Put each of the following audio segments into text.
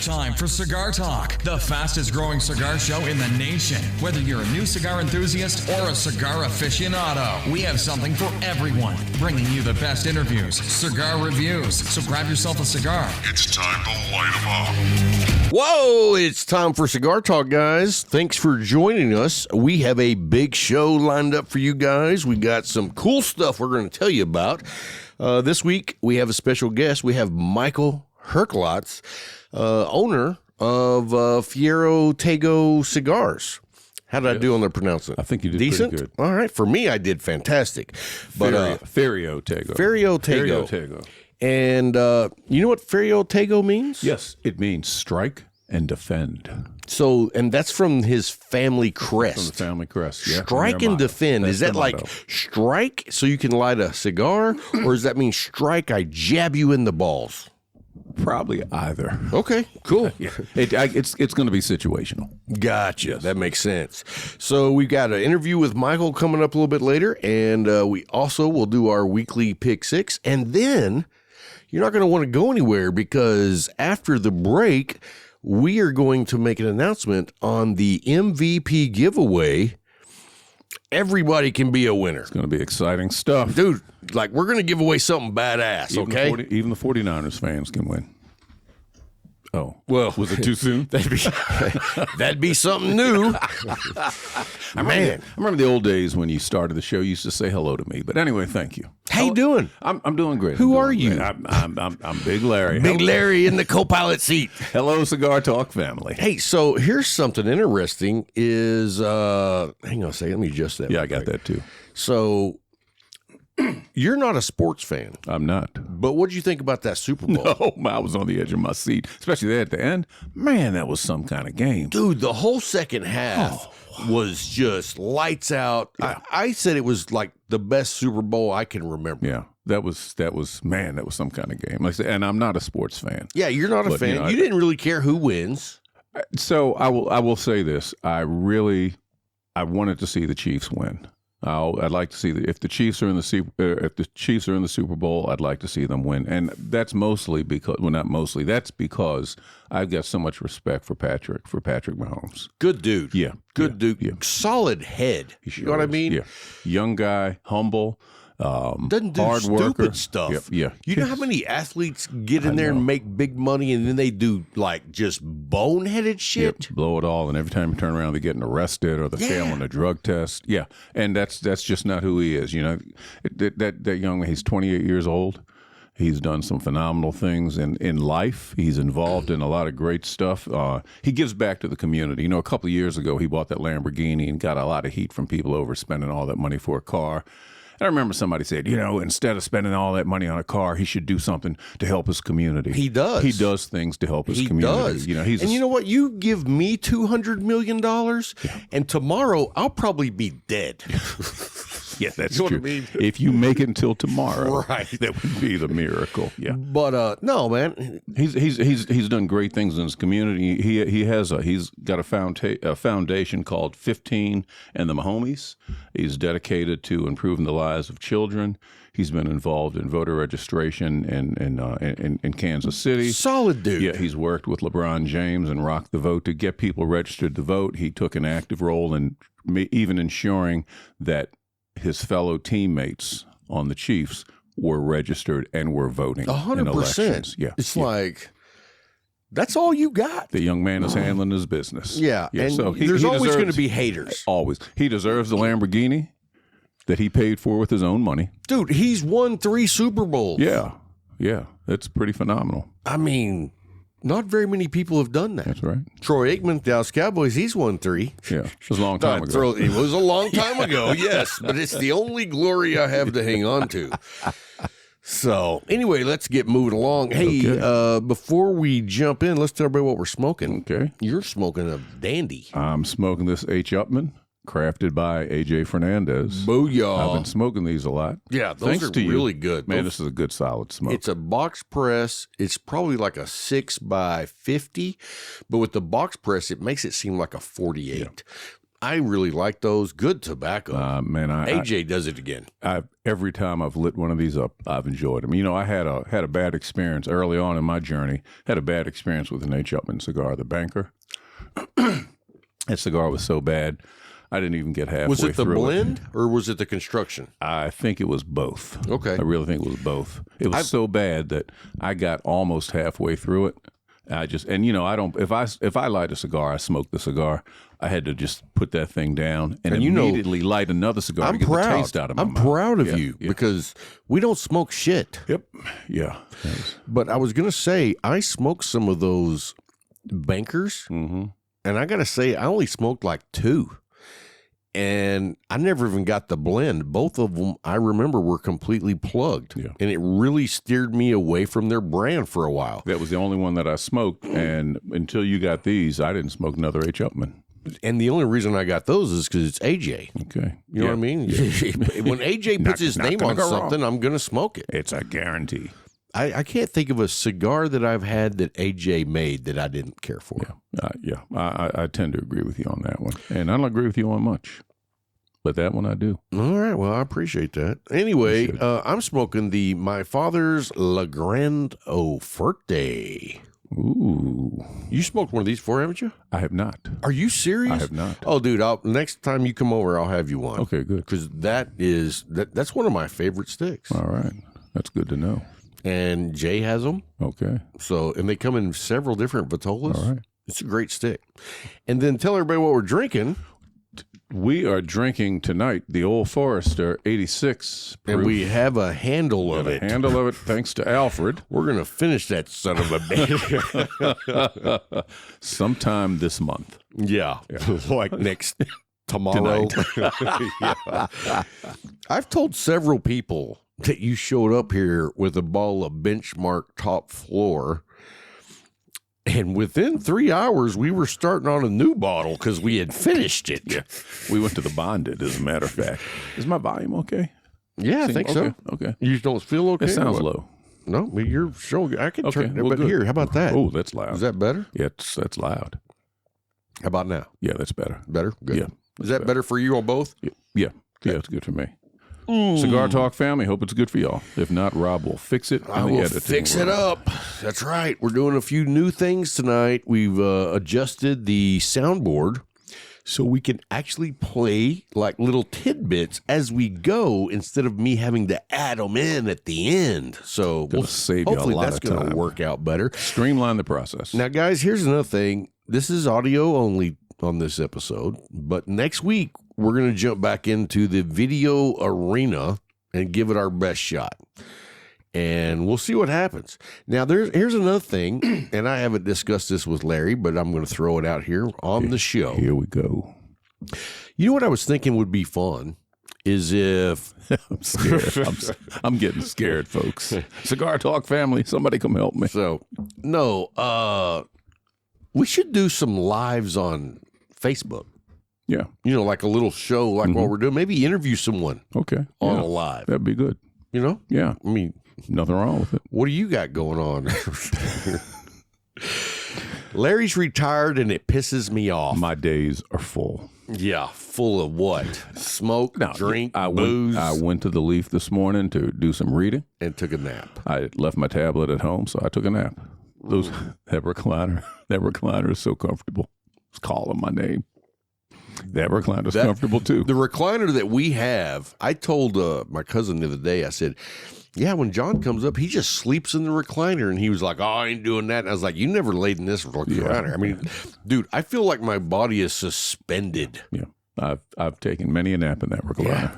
time for Cigar Talk, the fastest growing cigar show in the nation. Whether you're a new cigar enthusiast or a cigar aficionado, we have something for everyone. Bringing you the best interviews, cigar reviews. So grab yourself a cigar. It's time to light them up. Whoa, it's time for Cigar Talk, guys. Thanks for joining us. We have a big show lined up for you guys. We got some cool stuff we're going to tell you about. This week, we have a special guest. We have Michael Herklots, owner of Fierro Tego Cigars. How did I do on the pronouncement? I think you did decent. Pretty good. All right, for me, I did fantastic. But Fierro Tego. Fierro Tego. Fierro Tego. And you know what Fierro Tego means? Yes, it means strike and defend. So, and that's from his family crest. From the family crest, yeah. Strike and defend. That's is that their like motto. strike so you can light a cigar, or does that mean strike, I jab you in the balls? Probably either. Okay, cool. Yeah, it's going to be situational. Gotcha. Yes. That makes sense. So we've got an interview with Michael coming up a little bit later, and we also will do our weekly Pick Six, and then you're not going to want to go anywhere because after the break, we are going to make an announcement on the MVP giveaway. Everybody can be a winner. It's going to be exciting stuff. Dude, like we're going to give away something badass, Even okay? even the 49ers fans can win. Oh, Well, was it too soon? that'd be something new. Man, I remember the old days when you started the show. You used to say hello to me. But anyway, thank you. how you doing? I'm doing great. Who I'm are doing you? great. I'm Big Larry. Big Larry in the co-pilot seat. Hello, Cigar Talk family. Hey, so here's something interesting is, hang on a second, let me adjust that. Yeah, real I got quick. that too. So you're not a sports fan, I'm not. but what did you think about that Super Bowl? Oh, I was on the edge of my seat, especially there at the end. Man, that was some kind of game. Dude, the whole second half was just lights out. Yeah. I said it was like the best Super Bowl I can remember. Yeah, that was man, that was some kind of game. Like I said, and I'm not a sports fan. Yeah, you're not a But, fan. you know, You didn't really care who wins. So I will say this: I wanted to see the Chiefs win. I'd like to see if the Chiefs are in the Super Bowl, I'd like to see them win, and that's mostly because that's because I've got so much respect for Patrick Mahomes. Good dude. Yeah, Good dude. Yeah. Solid head. He sure You know what I is. mean? Yeah, young guy, humble. Doesn't do hard stupid worker. stuff. Yeah. You know how many athletes get in there know. and make big money and then they do like just boneheaded shit? Yep, blow it all, and every time you turn around, they're getting arrested or they're failing a drug test. Yeah, and that's just not who he is. You know, that young man, he's 28 years old. He's done some phenomenal things in life. He's involved in a lot of great stuff. He gives back to the community. You know, a couple of years ago, he bought that Lamborghini and got a lot of heat from people over spending all that money for a car. I remember somebody said, you know, instead of spending all that money on a car, he should do something to help his community. He does. He does things to help his He community. does. You know, you know what? You give me $200 million and tomorrow I'll probably be dead. Yeah, that's You know what I true. mean? If you make it until tomorrow, Right. that would be the miracle. Yeah, But no, man. he's done great things in his community. He's got a foundation called 15 and the Mahomies. He's dedicated to improving the lives of children. He's been involved in voter registration in Kansas City. Solid dude. Yeah, he's worked with LeBron James and Rock the Vote to get people registered to vote. He took an active role in even ensuring that his fellow teammates on the Chiefs were registered and were voting in 100%. elections. Yeah, It's yeah. like, that's all you got. The young man is handling his business. Yeah. And so there's always deserves- going to be haters. Always. He deserves the Lamborghini that he paid for with his own money. Dude, he's won 3 Super Bowls. Yeah. It's pretty phenomenal. I mean, not very many people have done that. That's right. Troy Aikman, Dallas Cowboys, he's won 3. Yeah. It was a long time ago. It was a long time ago, yes, but it's the only glory I have to hang on to. So, anyway, let's get moving along. Hey, Okay. before we jump in, let's tell everybody what we're smoking. Okay. You're smoking a dandy. I'm smoking this H. Upman, crafted by A.J. Fernandez. Booyah. I've been smoking these a lot. Yeah, those Thanks are to you. really good. Man, Those- this is a good solid smoke. It's a box press. It's probably like a 6 by 50, but with the box press, it makes it seem like a 48. I really like those. Good tobacco. Man, AJ does it again. Every time I've lit one of these up, I've enjoyed them. You know, I had a bad experience early on in my journey. Had a bad experience with an H. Upmann cigar, the Banker. That cigar was so bad, I didn't even get halfway through. Was it the blend or was it the construction? I think it was both. Okay. I really think it was both. It was so bad that I got almost halfway through it. I don't. If I light a cigar, I smoke the cigar. I had to just put that thing down and immediately light another cigar to get the taste out of my mouth. I'm proud of you because we don't smoke shit. Yep. Yeah. But I was gonna say I smoked some of those Bankers, and I gotta say I only smoked like 2. And I never even got the blend. Both of them, I remember, were completely plugged. Yeah. And it really steered me away from their brand for a while. That was the only one that I smoked. And until you got these, I didn't smoke another H. Upmann. And the only reason I got those is because it's AJ. Okay. You know what I mean? Yeah. When AJ puts his name on something, I'm going to smoke it. It's a guarantee. I can't think of a cigar that I've had that AJ made that I didn't care for. Yeah. I tend to agree with you on that one. And I don't agree with you on much. But that one I do. All right. Well, I appreciate that. Anyway, I'm smoking my father's La Grande Oferte. Ooh. You smoked one of these before, haven't you? I have not. Are you serious? I have not. Oh, dude, next time you come over, I'll have you one. Okay, good. Because that's one of my favorite sticks. All right. That's good to know. And Jay has them. Okay. So, and they come in several different vitolas. All right. It's a great stick. And then tell everybody what we're drinking. We are drinking tonight the Old Forester 86 proof. And we have a handle of it. Handle of it, thanks to Alfred. We're going to finish that son of a bitch. Sometime this month. Yeah. Like tomorrow. Yeah. I've told several people that you showed up here with a ball of Benchmark Top Floor. And within 3 hours, we were starting on a new bottle because we had finished it. Yeah. We went to the Bonded, as a matter of fact. Is my volume okay? Yeah, I think so. Okay. You don't feel okay? It sounds low. No, but you're showing. I can turn it. Well, but good. Here, how about that? Oh, that's loud. Is that better? Yeah, that's loud. How about now? Yeah, that's better. Better? Good. Yeah. Is that better for you on both? Yeah. Yeah, it's good for me. Cigar Talk family, hope it's good for y'all. If not, Rob will fix it. I will fix it up. That's right. We're doing a few new things tonight. We've adjusted the soundboard so we can actually play like little tidbits as we go instead of me having to add them in at the end. So we'll save you a lot of time. Hopefully that's going to work out better. Streamline the process. Now, guys, here's another thing. This is audio only on this episode, but next week we're going to jump back into the video arena and give it our best shot. And we'll see what happens. Now, here's another thing, and I haven't discussed this with Larry, but I'm going to throw it out here on the show. Here we go. You know what I was thinking would be fun is if... I'm scared. I'm getting scared, folks. Cigar Talk family, somebody come help me. So, no, we should do some lives on Facebook. Yeah. You know, like a little show like what we're doing. Maybe interview someone on a live. That'd be good. You know? Yeah. I mean, nothing wrong with it. What do you got going on? Larry's retired and it pisses me off. My days are full. Yeah. Full of what? Smoke, drink, booze. I went to the Leaf this morning to do some reading. And took a nap. I left my tablet at home, so I took a nap. That recliner is so comfortable. It's calling my name. That recliner's comfortable too. The recliner that we have, I told my cousin the other day, I said, yeah, when John comes up, he just sleeps in the recliner. And he was like, oh, I ain't doing that. And I was like, you never laid in this recliner. Yeah. I mean, dude, I feel like my body is suspended. Yeah. I've taken many a nap in that recliner. Yeah.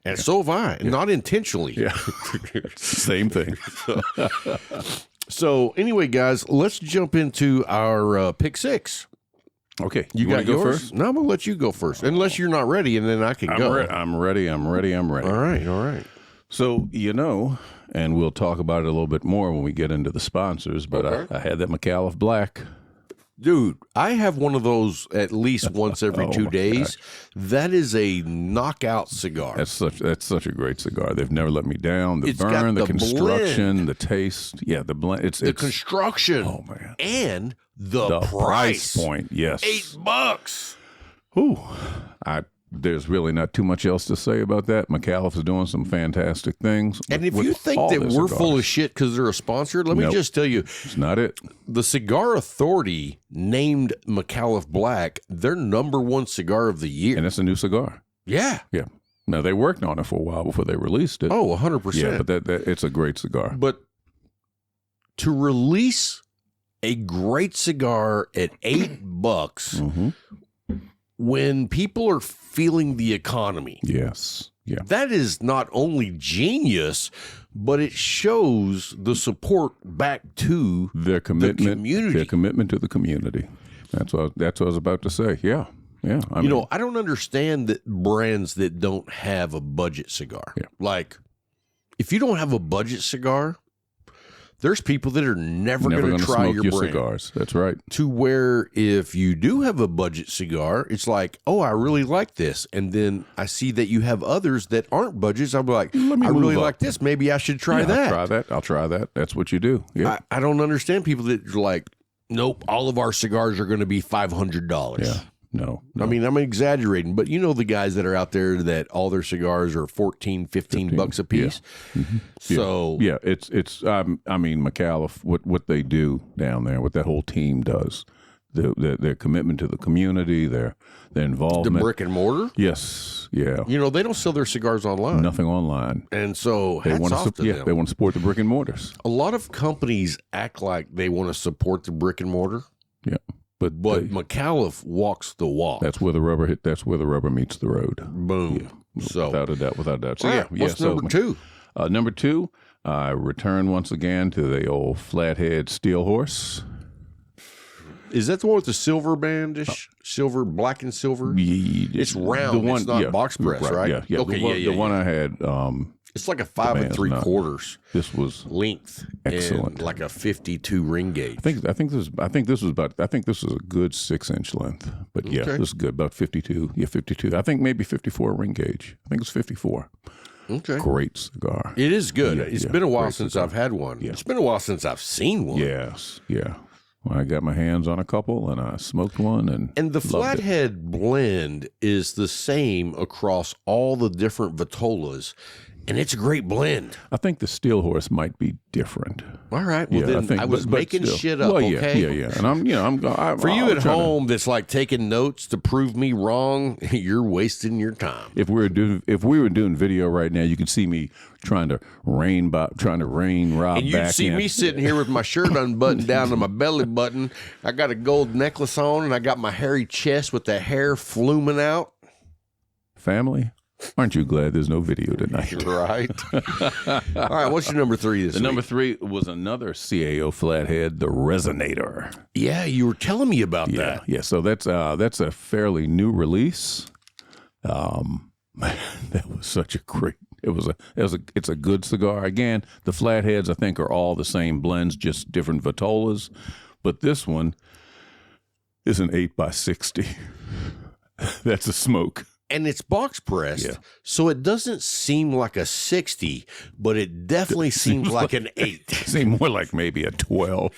And so have I. Yeah. Not intentionally. Yeah. Same thing. So anyway, guys, let's jump into our pick six. Okay. You got to go yours? first? No, I'm going to let you go first. Unless you're not ready, and then I can go. I'm ready. All right. So, and we'll talk about it a little bit more when we get into the sponsors, but I had that McAuliffe Black. Dude, I have one of those at least once every 2 days. Gosh. That is a knockout cigar. That's such a great cigar. They've never let me down. The It's burn, got the the construction, blend. the taste. Yeah, the blend. It's construction. Oh man. And the price point. Yes. $8. Ooh, there's really not too much else to say about that. McAuliffe is doing some fantastic things. And if you think that we're full of shit because they're a sponsor, let me just tell you. It's not it. The Cigar Authority named McAuliffe Black their #1 cigar of the year. And it's a new cigar. Yeah. Yeah. Now, they worked on it for a while before they released it. Oh, 100%. Yeah, but that it's a great cigar. But to release a great cigar at $8 when people are feeling the economy. Yes. Yeah. That is not only genius, but it shows the support back to Their commitment, the community. Their commitment to the community. That's what I was about to say. Yeah. Yeah. I mean, I don't understand that brands that don't have a budget cigar. Yeah. Like, if you don't have a budget cigar, there's people that are never going to try smoke your brand. cigars. That's right. To where if you do have a budget cigar, it's like, oh, I really like this. And then I see that you have others that aren't budgets. I'm like, I really like this. Maybe I should try that. I'll try that. That's what you do. Yeah. I don't understand people that are like, nope, all of our cigars are going to be $500. Yeah. No. I mean, I'm exaggerating, but you know the guys that are out there that all their cigars are $14-15 a piece. Yeah. Mm-hmm. So yeah, it's I mean, McAuliffe, what they do down there, what that whole team does, their commitment to the community, their involvement, the brick and mortar. Yes, yeah. You know, they don't sell their cigars online. Nothing online, and so they hats want off to them. They want to support the brick and mortars. A lot of companies act like they want to support the brick and mortar. Yeah. But McAuliffe walks the walk. That's where the rubber That's where the rubber meets the road. Boom. Yeah. So without a doubt. So right. What's number two? Number two, I return once again to the old flathead steel horse. Is that the one with the silver bandish? Silver, black and silver? It's round. The one, it's not box press, right? Yeah. Okay, the one I had. It's like a 5 3/4. This was length, excellent, and like a 52 ring gauge. I think this was a good 6-inch length, but yeah, this is good, about 52. Yeah, 52. I think maybe 54 ring gauge. I think it's 54. Okay, great cigar. It is good. Yeah, it's been a while since cigar. I've had one. Yeah. It's been a while since I've seen one. Yes, yeah. Well, I got my hands on a couple, and I smoked one, and the flathead blend is the same across all the different Vitolas. And it's a great blend. I think the steel horse might be different. All right. Well, yeah, then I was making shit up. Well, okay. Yeah. And I'm for you at home that's like taking notes to prove me wrong. You're wasting your time. If we were doing video right now, you could see me trying to rein Rob back and you'd see me sitting here with my shirt unbuttoned down to my belly button. I got a gold necklace on, and I got my hairy chest with the hair fluming out. Family. Aren't you glad there's no video tonight? Right. All right, what's your number three this week? Number three was another CAO flathead, the Resonator. Yeah, you were telling me about that. Yeah, so that's a fairly new release. That was such a great. It's a good cigar. Again, the flatheads I think are all the same blends, just different Vitolas, but this one is an 8x60. That's a smoke. And it's box pressed, so it doesn't seem like a 60, but it definitely seems like an 8. Seems more like maybe a 12.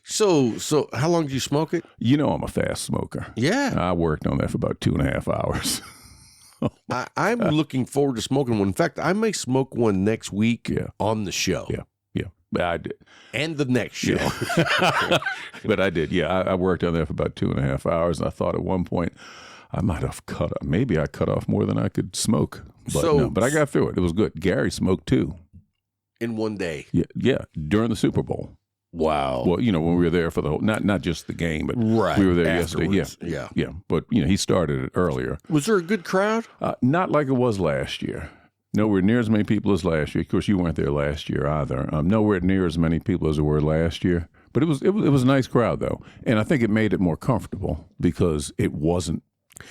So how long did you smoke it? You know I'm a fast smoker. Yeah. I worked on that for about 2.5 hours. I'm looking forward to smoking one. In fact, I may smoke one next week on the show. Yeah. I did. And the next show. Yeah. But I did. Yeah, I worked on that for about 2.5 hours, and I thought at one point, I might have maybe I cut off more than I could smoke. But but I got through it. It was good. Gary smoked too. In one day? Yeah, during the Super Bowl. Wow. Well, when we were there for the whole, not just the game, but right. we were there afterwards. yesterday. Yeah. But, he started it earlier. Was there a good crowd? Not like it was last year. Nowhere near as many people as last year. Of course, you weren't there last year either. Nowhere near as many people as there were last year. But it was a nice crowd, though. And I think it made it more comfortable because it wasn't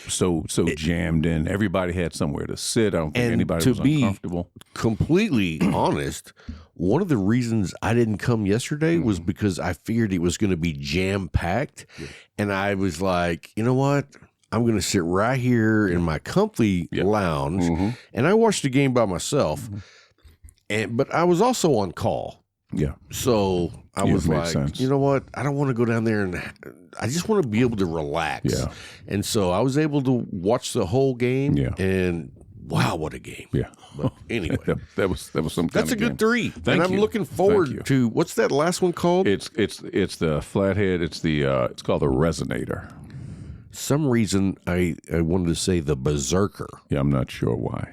so jammed in. Everybody had somewhere to sit. I don't think anybody was uncomfortable. Completely honest, one of the reasons I didn't come yesterday was because I feared it was going to be jam packed, and I was like, you know what? I'm going to sit right here in my comfy lounge, and I watched the game by myself. But I was also on call. Yeah. So I Yeah, was it made like, sense. you know what? I don't want to go down there, and I just want to be able to relax. Yeah. And so I was able to watch the whole game. Yeah. And wow, what a game! Yeah. But anyway, that was some kind that's a of good game. three. Thank and I'm you. looking Thank forward you. to what's that last one called? It's the flathead. It's it's called the Resonator. Some reason I wanted to say the Berserker. Yeah, I'm not sure why.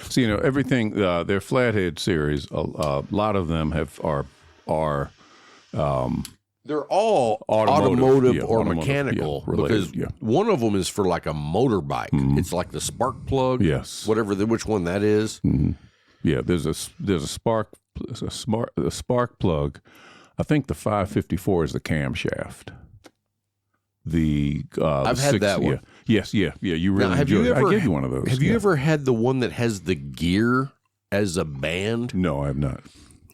So everything their flathead series. A lot of them are They're all Automotive, yeah, or automotive, mechanical yeah, related, because yeah. one of them is for like a motorbike. It's like the spark plug. Yes. Whatever which one that is. Yeah, there's a spark plug. I think the 554 is the camshaft. I've had that one. Yeah. Yes, yeah. You really Now, have enjoy you it. ever I gave you one of those. Have you ever had the one that has the gear as a band? No, I have not.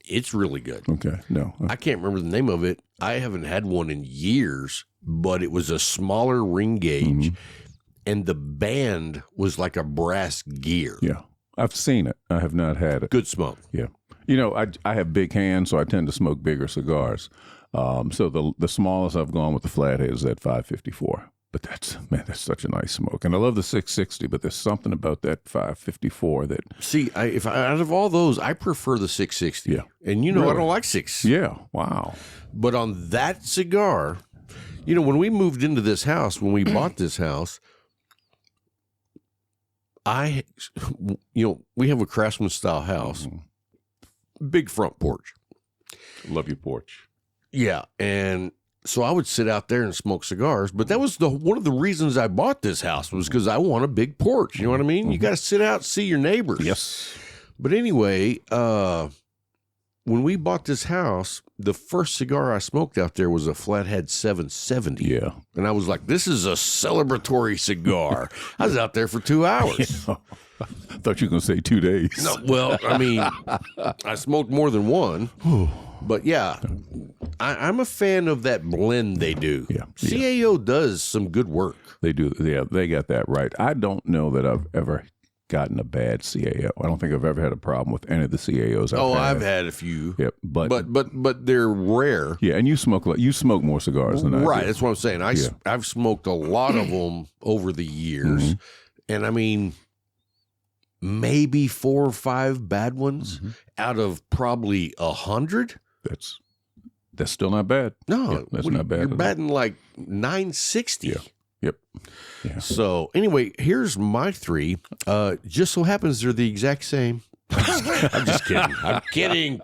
It's really good. Okay, no. I can't remember the name of it. I haven't had one in years, but it was a smaller ring gauge, and the band was like a brass gear. Yeah, I've seen it. I have not had it. Good smoke. Yeah. I have big hands, so I tend to smoke bigger cigars. So the smallest I've gone with the flathead is that 554. But that's such a nice smoke. And I love the 660, but there's something about that 554 that... See, out of all those, I prefer the 660. Yeah. And I Really? don't like 6. Yeah, wow. But on that cigar, when we moved into this house, when we bought this house, we have a Craftsman style house, big front porch. Love your porch. Yeah, and so I would sit out there and smoke cigars, but that was one of the reasons I bought this house was because I want a big porch. You know what I mean? You got to sit out and see your neighbors. Yes. But anyway, when we bought this house, the first cigar I smoked out there was a Flathead 770. Yeah. And I was like, this is a celebratory cigar. I was out there for 2 hours. I thought you were going to say 2 days. No, well, I mean, I smoked more than one. But yeah, I'm a fan of that blend they do. Yeah. CAO does some good work. They do. Yeah, they got that right. I don't know that I've ever gotten a bad CAO. I don't think I've ever had a problem with any of the CAOs I've had a few. Yep. But they're rare. Yeah, and you smoke more cigars than I do. Right, that's what I'm saying. I've smoked a lot of them over the years. And I mean, maybe 4 or 5 bad ones out of probably 100. That's still not bad. No, yeah, that's not bad. You're batting like 960. Yeah. Yep. Yeah. So anyway, here's my 3. Just so happens they're the exact same. I'm just kidding. I'm kidding.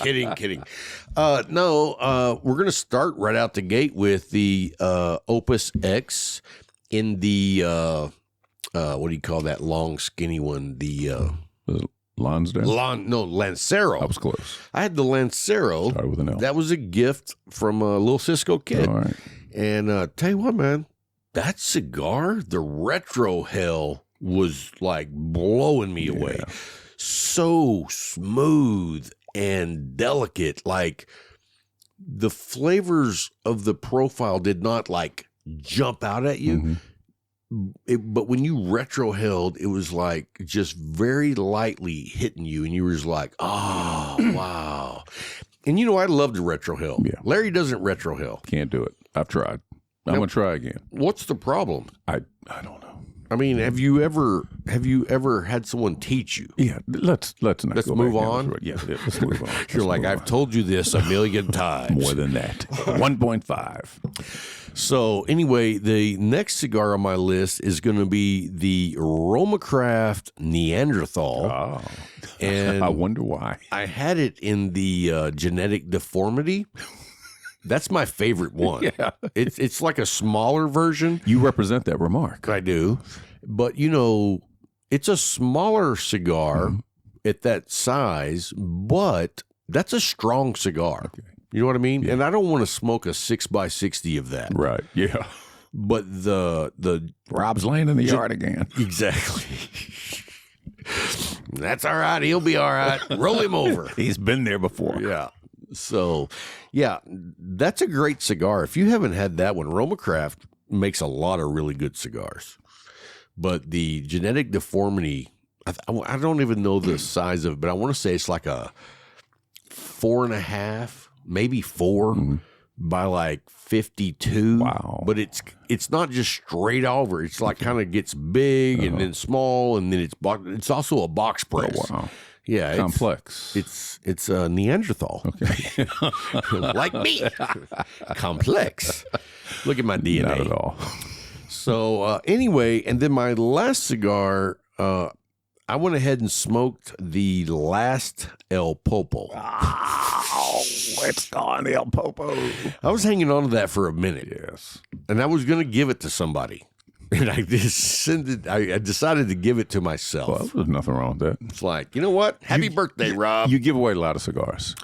No, we're going to start right out the gate with the Opus X in the, what do you call that long, skinny one? The Lonsdale? Lancero. I was close. I had the Lancero. Started with an L. That was a gift from a little Cisco kid. All right. And tell you what, man, that cigar, the retro hell, was like blowing me away. So smooth and delicate. Like the flavors of the profile did not like jump out at you. But when you retro held, it was like just very lightly hitting you, and you were just like, oh, wow. And I love to retro held. Yeah. Larry doesn't retro held. Can't do it. I've tried. I'm going to try again. What's the problem? I don't know. I mean, have you ever had someone teach you? Yeah, let's not go move back down on. this road. Yeah, let's move on. You're like, I've told you this a million times. More than that. 1.5. So anyway, the next cigar on my list is going to be the Romacraft Neanderthal. Oh, and I wonder why. I had it in the genetic deformity. That's my favorite one. Yeah. It's like a smaller version. You represent that remark. I do. But, it's a smaller cigar at that size, but that's a strong cigar. Okay. You know what I mean? Yeah. And I don't want to smoke a 6x60 of that. Right. Yeah. But the Rob's laying in the yard again. Exactly. That's all right. He'll be all right. Roll him over. He's been there before. Yeah. So, yeah, that's a great cigar. If you haven't had that one, Romacraft makes a lot of really good cigars. But the genetic deformity, I don't even know the size of it, but I want to say it's like a 4.5 maybe 4 by like 52. Wow. But it's not just straight over. It's like kind of gets big and then small, and then it's also a box press. Oh, wow. Yeah, Complex. It's a Neanderthal. Okay. Like me. Complex. Look at my DNA. Not at all. So anyway, and then my last cigar, I went ahead and smoked the last El Popo. Oh, it's gone, the El Popo. I was hanging on to that for a minute. Yes. And I was going to give it to somebody. And I decided to give it to myself. Well, there's nothing wrong with that. It's like, you know what? Happy birthday, Rob. You give away a lot of cigars.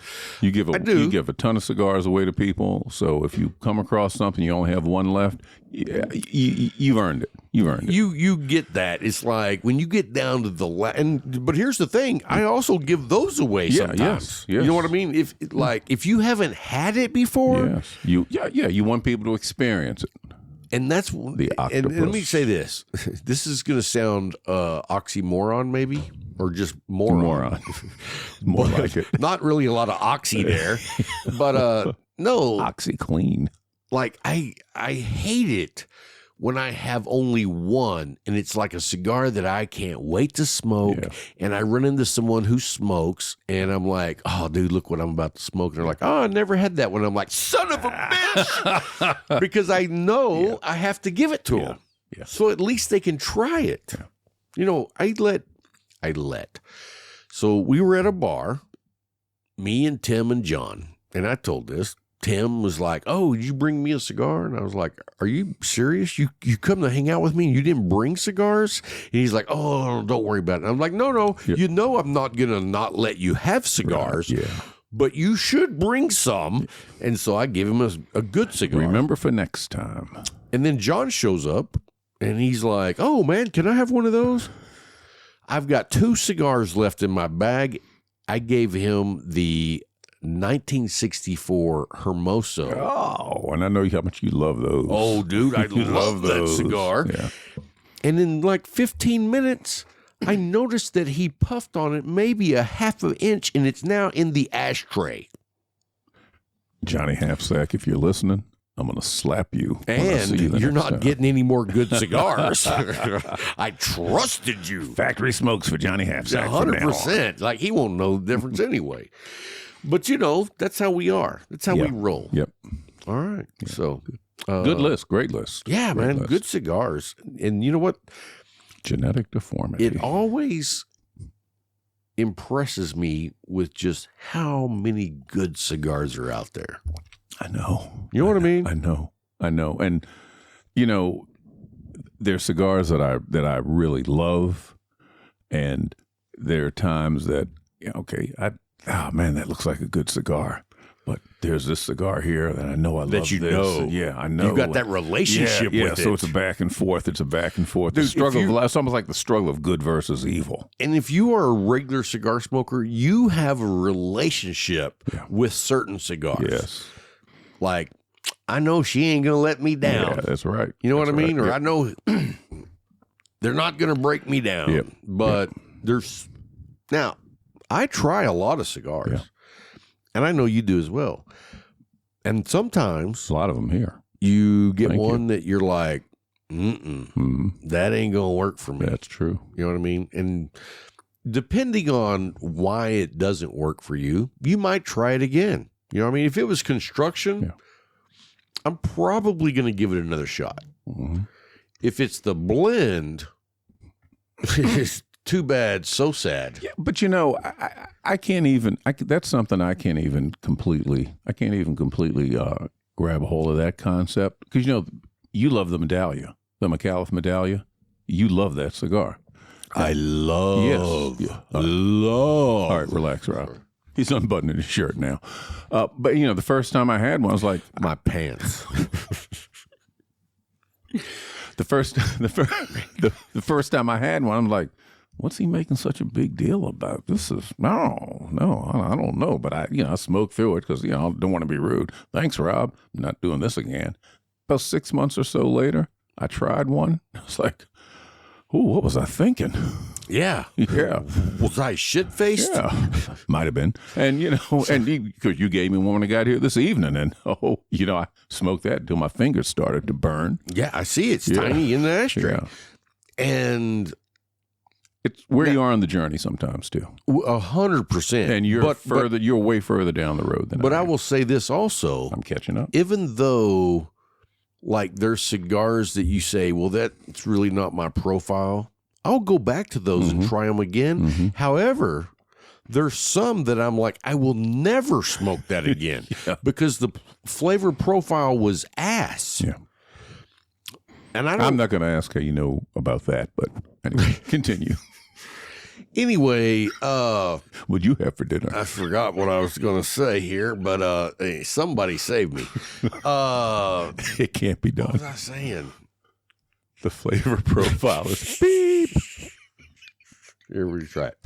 You give You give a ton of cigars away to people. So if you come across something, you only have one left, you've earned it. You've earned it. You get that. It's like when you get down to but here's the thing. I also give those away sometimes. Yes. You know what I mean? If you haven't had it before. Yes. You want people to experience it. And that's the octopus. And let me say this. This is going to sound oxymoron maybe, or just moron. More like it. Not really a lot of oxy there. But no. OxyClean. Like I hate it when I have only one and it's like a cigar that I can't wait to smoke, and I run into someone who smokes and I'm like, oh, dude, look what I'm about to smoke. And they're like, oh, I never had that one. I'm like, son of a bitch, because I know I have to give it to them. Yeah. So at least they can try it. Yeah. You know, I let. So we were at a bar, me and Tim and John, and I told this. Tim was like, oh, did you bring me a cigar? And I was like, are you serious? You come to hang out with me and you didn't bring cigars? And he's like, oh, don't worry about it. And I'm like, no, you know I'm not going to not let you have cigars, but you should bring some. And so I gave him a good cigar. Remember for next time. And then John shows up and he's like, oh, man, can I have one of those? I've got 2 cigars left in my bag. I gave him the 1964 Hermoso. Oh, and I know how much you love those. Oh, dude, I love that cigar. Yeah. And in like 15 minutes, I noticed that he puffed on it maybe a half an inch, and it's now in the ashtray. Johnny Halfsack, if you're listening, I'm going to slap you. And you're not getting any more good cigars. I trusted you. Factory smokes for Johnny Halfsack. 100%. Like, he won't know the difference anyway. But, you know, that's how we are. That's how we roll. Yep. All right. Yeah. So. Good list. Great list. Yeah, great man. List. Good cigars. And you know what? Genetic deformity. It always impresses me with just how many good cigars are out there. I know. You know what I mean? I know. And, you know, there's cigars that I really love. And there are times that, oh man, that looks like a good cigar. But there's this cigar here that I know I love. That you know. Yeah, I know. You've got that relationship with it. So it's a back and forth. Dude, it's almost like the struggle of good versus evil. And if you are a regular cigar smoker, you have a relationship with certain cigars. Yes. Like, I know she ain't going to let me down. Yeah, that's right. You know what I mean? Or I know they're not going to break me down. Yep. But there's... Now, I try a lot of cigars. Yeah. And I know you do as well. And sometimes... A lot of them here. You get that you're like, that ain't going to work for me. That's true. You know what I mean? And depending on why it doesn't work for you, you might try it again. You know what I mean? If it was construction, I'm probably going to give it another shot. Mm-hmm. If it's the blend, it's too bad, so sad. Yeah, but you know, I can't even. That's something I can't even completely grab a hold of that concept, because you know you love the Medallia, the McAuliffe Medallia. You love that cigar. I love. Yes. Love. All right, relax, Rob. He's unbuttoning his shirt now. But you know, the first time I had one, I was like, my pants. The first time I had one, I'm like, what's he making such a big deal about? This is no, I don't know. But I smoke through it because I don't want to be rude. Thanks, Rob. I'm not doing this again. About 6 months or so later, I tried one. I was like, ooh, what was I thinking? Yeah. Yeah. Was I shit-faced? Yeah, might have been. And, and because you gave me one when I got here this evening. And, I smoked that until my fingers started to burn. Yeah, I see. It's tiny in the ashtray. Yeah. And it's where you are on the journey sometimes, too. 100%. And you're way further down the road than But I will say this also. I'm catching up. Even though, like, there's cigars that you say, well, that's really not my profile, I'll go back to those and try them again. However, there's some that I'm like, I will never smoke that again because the flavor profile was ass. Yeah. And I'm not going to ask how you know about that, but anyway, continue. Anyway, what'd you have for dinner? I forgot what I was going to say here, but hey, somebody saved me. It can't be done. What was I saying? The flavor profile is beep. Here we try it.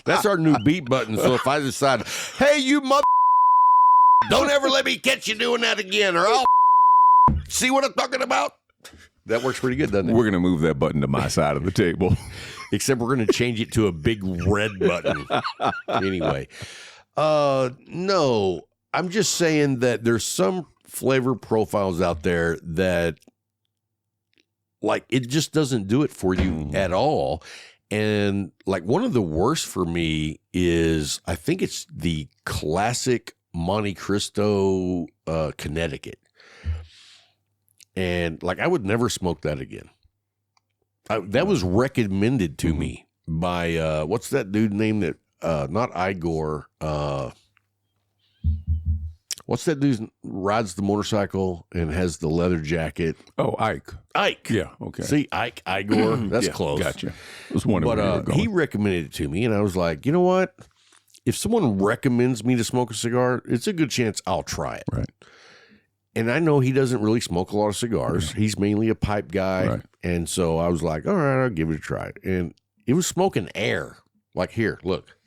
That's our new beat button. So if I decide, hey, you mother, don't ever let me catch you doing that again, or I'll see what I'm talking about. That works pretty good, doesn't it? We're going to move that button to my side of the table. Except we're going to change it to a big red button. Anyway. No, I'm just saying that there's some flavor profiles out there that, like, it just doesn't do it for you at all. And, like, one of the worst for me is, I think it's the classic Monte Cristo Connecticut. And, like, I would never smoke that again. That was recommended to me by, what's that dude name that, not Igor, what's that dude rides the motorcycle and has the leather jacket? Oh, Ike. Ike. Yeah, okay. See, Igor, that's close. Gotcha. It was one of them. But he recommended it to me, and I was like, you know what? If someone recommends me to smoke a cigar, it's a good chance I'll try it. Right. And I know he doesn't really smoke a lot of cigars. Yeah. He's mainly a pipe guy. Right. And so I was like, all right, I'll give it a try. And it was smoking air. Like, here, look.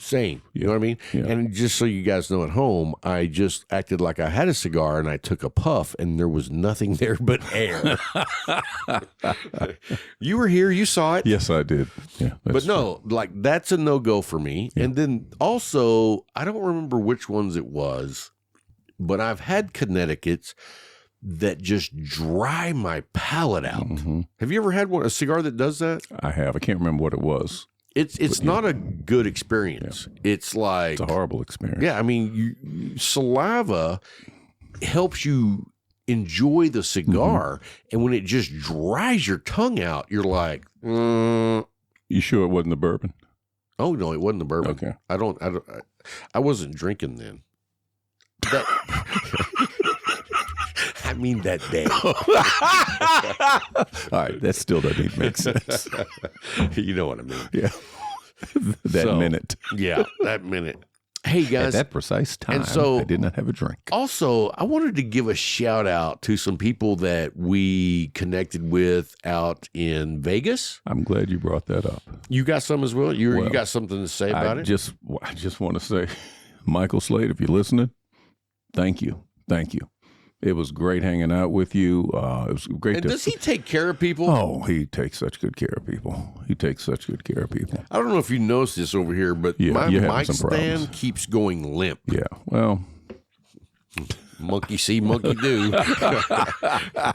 Same. You know what I mean? Yeah. And just so you guys know at home, I just acted like I had a cigar and I took a puff and there was nothing there but air. You were here. You saw it. Yes, I did. Yeah. But no, like, that's a no-go for me. Yeah. And then also, I don't remember which ones it was, but I've had Connecticut's that just dry my palate out. Have you ever had a cigar that does that? I have. I can't remember what it was. It's not a good experience. Yeah. It's like... It's a horrible experience. Yeah, I mean, saliva helps you enjoy the cigar, and when it just dries your tongue out, you're like... You sure it wasn't the bourbon? Oh, no, it wasn't the bourbon. Okay. I wasn't drinking then. I mean that day. All right, that still doesn't even make sense. You know what I mean. Yeah. Minute. Yeah, that minute. Hey, guys. At that precise time, and so, I did not have a drink. Also, I wanted to give a shout out to some people that we connected with out in Vegas. I'm glad you brought that up. You got some as well? You got something to say about it? I just want to say, Michael Slade, if you're listening, thank you. Thank you. It was great hanging out with you. It was great. And does he take care of people? Oh, he takes such good care of people. I don't know if you noticed this over here, but my mic stand keeps going limp. Yeah, well, monkey see, monkey do. I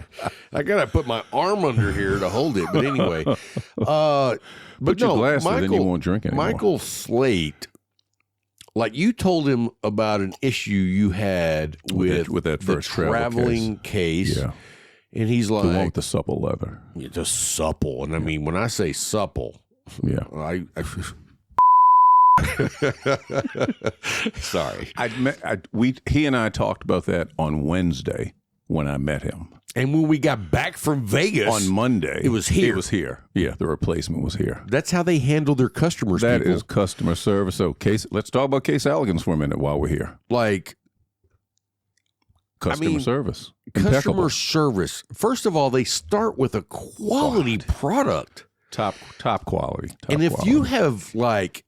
gotta put my arm under here to hold it. But anyway, put your glass, then you won't drink anymore. Michael Slate. Like, you told him about an issue you had with that first traveling case. Yeah. And he's like... The one with the supple leather. Just supple. And I mean, when I say supple... Yeah. Sorry. He and I talked about that on Wednesday when I met him. And when we got back from Vegas... On Monday... It was here. It was here. Yeah, the replacement was here. That's how they handle their customers, That people. is customer service. So, let's talk about Case Elegance for a minute while we're here. Like... Customer service. Customer Impeccable. service. First of all, they start with a quality product. Top quality. If you have, like,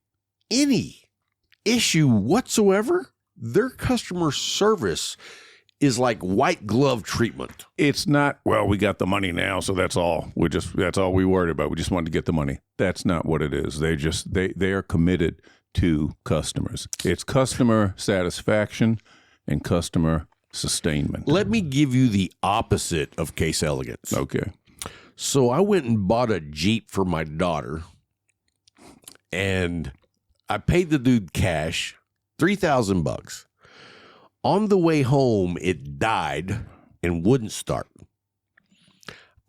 any issue whatsoever, their customer service is like white glove treatment. It's not, well, we got the money now, so that's all. That's all we worried about. We just wanted to get the money. That's not what it is. They are committed to customers. It's customer satisfaction and customer sustainment. Let me give you the opposite of Case Elegance. Okay. So I went and bought a Jeep for my daughter, and I paid the dude cash, $3,000. On the way home, it died and wouldn't start.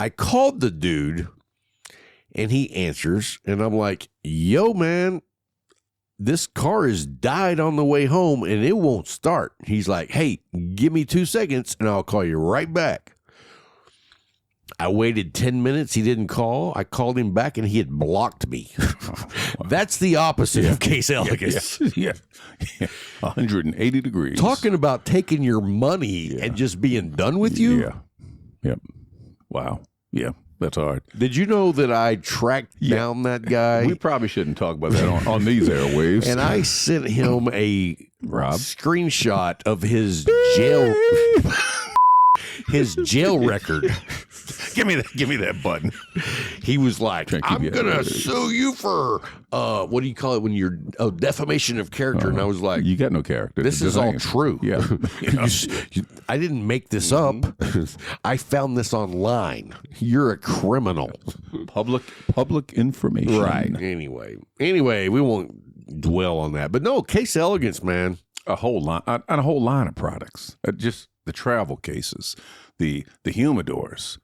I called the dude, and he answers, and I'm like, yo, man, this car has died on the way home, and it won't start. He's like, hey, give me 2 seconds, and I'll call you right back. I waited 10 minutes. He didn't call. I called him back, and he had blocked me. That's the opposite of Case Elegance. Yeah. 180 degrees. Talking about taking your money and just being done with you? Yeah. Yep. Wow. Yeah. That's hard. Did you know that I tracked down that guy? We probably shouldn't talk about that on these airwaves. And I sent him a screenshot of his jail record. Give me that button. He was like, I'm gonna sue you for what do you call it when you're defamation of character? And I was like, you got no character. This is all true. Yeah. I didn't make this up. I found this online. You're a criminal. Public information. Right. Anyway, we won't dwell on that. But no, Case Elegance, man. A whole line of products. Just the travel cases, the humidors,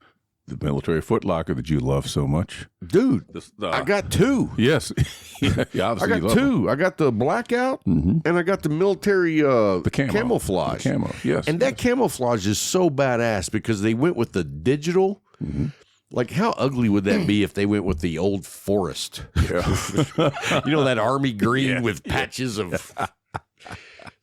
the military footlocker that you love so much. Dude, I got two. Yes. Yeah, I got two. I got the blackout and I got the military the camouflage. The camo, yes. And that camouflage is so badass because they went with the digital. Mm-hmm. Like, how ugly would that be if they went with the old forest? Yeah. You know, that army green with patches of...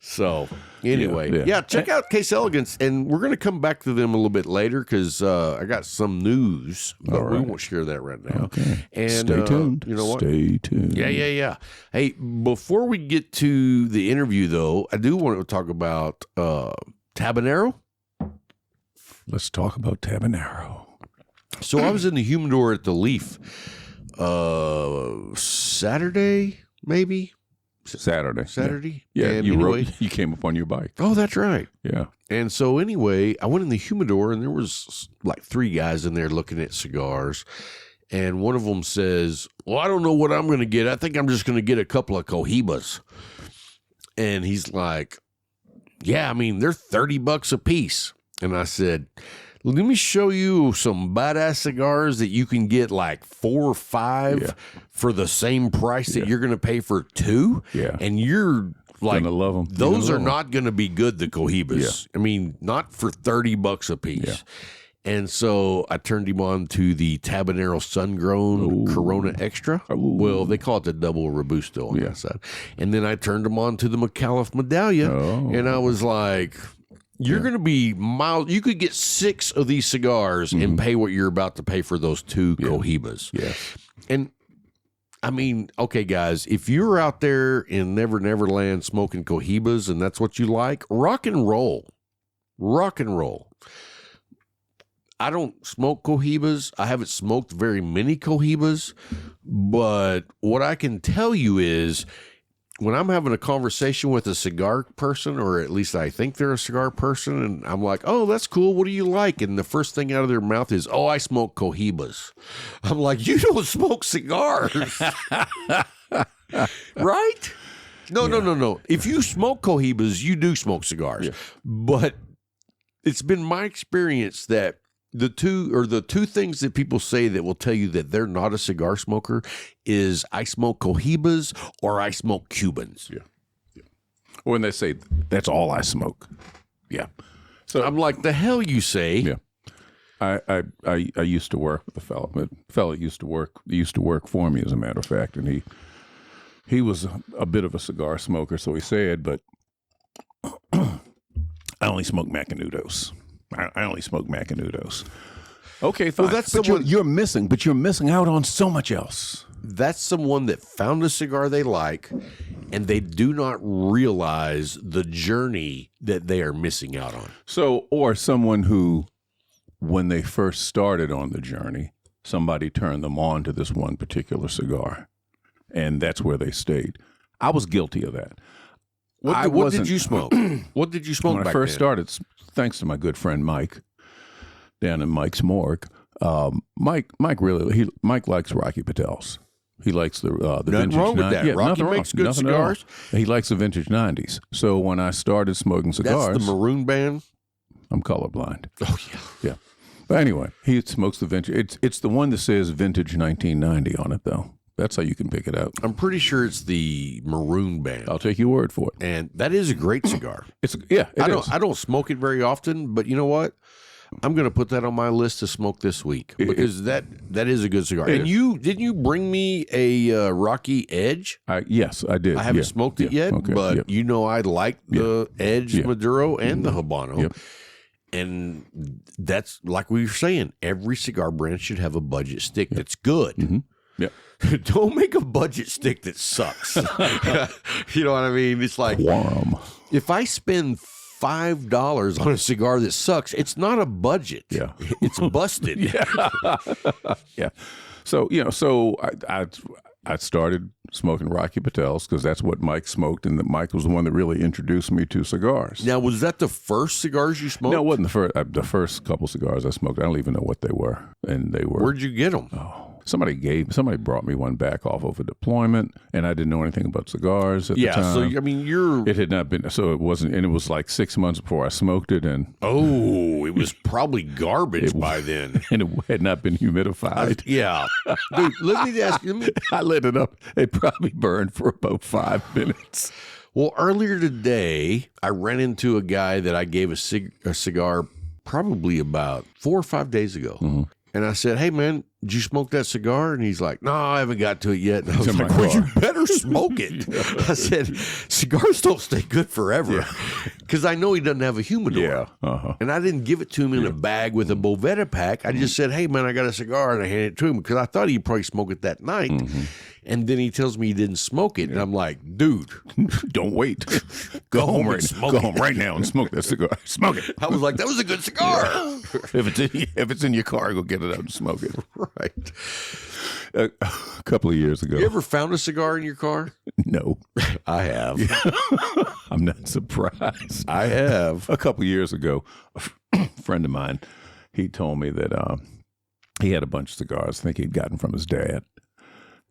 So, anyway, check out Case Elegance, and we're going to come back to them a little bit later because I got some news, but we won't share that right now. Okay. And stay tuned. You know what? Stay tuned. Yeah. Hey, before we get to the interview, though, I do want to talk about Tabanero. Let's talk about Tabanero. So I was in the humidor at the Leaf Saturday, maybe. Saturday? Yeah, and you came up on your bike. Oh, that's right. Yeah. And so anyway, I went in the humidor and there was like 3 guys in there looking at cigars. And one of them says, well, I don't know what I'm going to get. I think I'm just going to get a couple of Cohibas. And he's like, yeah, I mean, they're $30 a piece. And I said, let me show you some badass cigars that you can get like 4 or 5 for the same price that you're going to pay for 2. Yeah. And you're like, gonna love them. Those are not going to be good, the Cohibas. Yeah. I mean, not for $30 a piece. Yeah. And so I turned him on to the Tabanero Sun-Grown Corona Extra. Ooh. Well, they call it the Double Robusto on that side. And then I turned him on to the McAuliffe Medallia. And I was like... You're going to be mild. You could get 6 of these cigars and pay what you're about to pay for those 2 Cohibas. Yes. And I mean, okay, guys, if you're out there in Never Land smoking Cohibas and that's what you like, rock and roll. Rock and roll. I don't smoke Cohibas. I haven't smoked very many Cohibas. But what I can tell you is, when I'm having a conversation with a cigar person, or at least I think they're a cigar person, and I'm like, oh, that's cool. What do you like? And the first thing out of their mouth is, oh, I smoke Cohibas. I'm like, you don't smoke cigars. Right? No. If you smoke Cohibas, you do smoke cigars. Yeah. But it's been my experience that the two things that people say that will tell you that they're not a cigar smoker is I smoke Cohibas or I smoke Cubans. Yeah. When they say that's all I smoke. Yeah. So I'm like, the hell you say? Yeah. I used to work with a fellow. The fellow used to work for me, as a matter of fact, and he was a bit of a cigar smoker, so he said, but I only smoke Macanudos. I only smoke Macanudos. Okay, fine. Well, that's but you're missing out on so much else. that's someone that found a cigar they like, and they do not realize the journey that they are missing out on. So, or someone who, when they first started on the journey, somebody turned them on to this one particular cigar, and that's where they stayed. I was guilty of that. What did you smoke? What did you smoke when back I first then? started? Thanks to my good friend Mike, down in Mike's morgue. Mike likes Rocky Patels. He likes the Nothing vintage. wrong with that. Yeah, Rocky nothing makes wrong. good Nothing at all. cigars. He likes the vintage 90s. So when I started smoking cigars, That's the maroon band. I'm colorblind. Oh yeah. But anyway, he smokes the vintage. It's the one that says vintage 1990 on it, though. That's how you can pick it out. I'm pretty sure it's the maroon band. I'll take your word for it. And that is a great cigar. I don't smoke it very often, but you know what? I'm going to put that on my list to smoke this week because that is a good cigar. And didn't you bring me a Rocky Edge? Yes, I did. I haven't smoked it yet, but you know I like the Edge Maduro and the Habano. Yep. And that's like we were saying, every cigar brand should have a budget stick that's good. Mm-hmm. Yep. Don't make a budget stick that sucks. You know what I mean? It's like if I spend $5 on a cigar that sucks, it's not a budget. Yeah. It's busted. Yeah. So, I started smoking Rocky Patels because that's what Mike smoked, and Mike was the one that really introduced me to cigars. Now, was that the first cigars you smoked? No, it wasn't the first. The first couple cigars I smoked, I don't even know what they were, and they were. Where'd you get them? Somebody brought me one back off of a deployment, and I didn't know anything about cigars at the time. So I mean, it had not been, so it wasn't, and it was like 6 months before I smoked it, and it was probably garbage by then, and it had not been humidified. Yeah, dude, let me ask you. I lit it up. It probably burned for about 5 minutes. Well, earlier today, I ran into a guy that I gave a cigar probably about 4 or 5 days ago. Mm-hmm. And I said, hey, man, did you smoke that cigar? And he's like, no, I haven't got to it yet. And I was like, well, you better smoke it. I said, cigars don't stay good forever. Because I know he doesn't have a humidor. Yeah. Uh-huh. And I didn't give it to him in a bag with a Bovetta pack. I just said, hey, man, I got a cigar. And I handed it to him because I thought he'd probably smoke it that night. Mm-hmm. And then he tells me he didn't smoke it. And I'm like, dude, don't wait. Go home right now and smoke that cigar. Smoke it. I was like, that was a good cigar. If it's in your car, go get it out and smoke it. Right. A couple of years ago. You ever found a cigar in your car? No. I have. I'm not surprised. I have. A couple of years ago, a friend of mine, he told me that he had a bunch of cigars I think he'd gotten from his dad.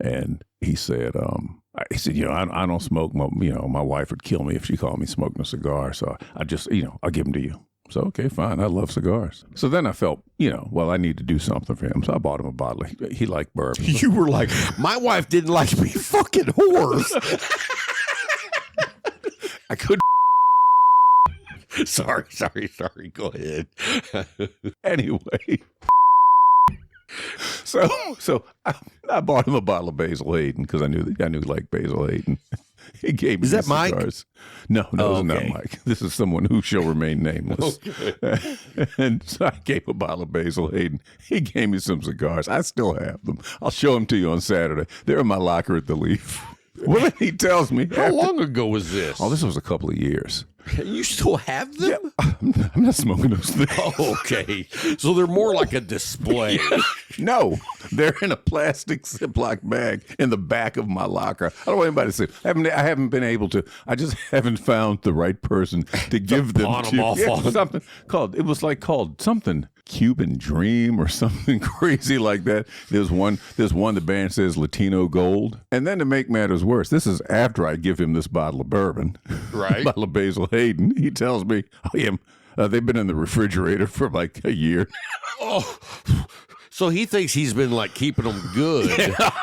And he said, I don't smoke. My wife would kill me if she called me smoking a cigar. So I just, I'll give them to you. So, okay, fine. I love cigars. So then I felt, I need to do something for him. So I bought him a bottle. He liked bourbon. You were like, my wife didn't like me fucking whores. I couldn't. Sorry. Go ahead. Anyway. So I bought him a bottle of Basil Hayden because I knew he liked Basil Hayden. He gave me Is that cigars. Mike? No, it's not Mike. This is someone who shall remain nameless. Okay. And so I gave a bottle of Basil Hayden. He gave me some cigars. I still have them. I'll show them to you on Saturday. They're in my locker at the Leaf. Well, he tells me. How long ago was this? Oh, this was a couple of years. You still have them? Yeah, I'm not smoking those things. Oh, okay. So they're more like a display. No, they're in a plastic Ziploc bag in the back of my locker. I don't want anybody to see. I haven't been able to. I just haven't found the right person to give them pawn to. them off on. Something called. It was called something Cuban Dream or something crazy like that. There's one. The band says Latino Gold. And then to make matters worse, this is after I give him this bottle of bourbon, right? Bottle of Basil Hayden. He tells me, "Oh yeah, they've been in the refrigerator for like a year." Oh. So he thinks he's been like keeping them good.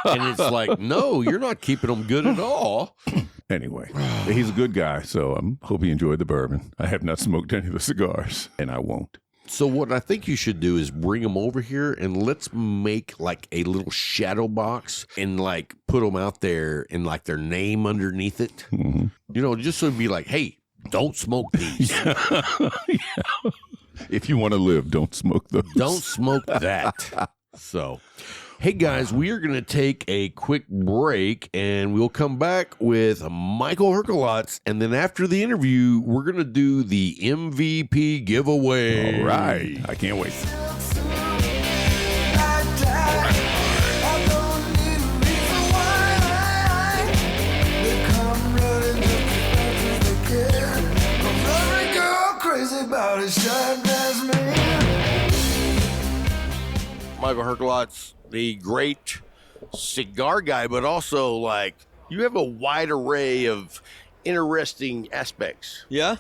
And it's like, no, you're not keeping them good at all. Anyway, he's a good guy, so I hope he enjoyed the bourbon. I have not smoked any of the cigars, and I won't. So what I think you should do is bring them over here and let's make like a little shadow box and like put them out there and like their name underneath it. Mm-hmm. Just so it'd be like, hey, don't smoke these. Yeah. If you want to live, don't smoke those. Don't smoke that. So, Hey guys, we are going to take a quick break and we'll come back with Michael Herklots. And then after the interview, we're going to do the MVP giveaway. All right. I can't wait. Michael Herklots, the great cigar guy, but also like you have a wide array of interesting aspects. Yeah?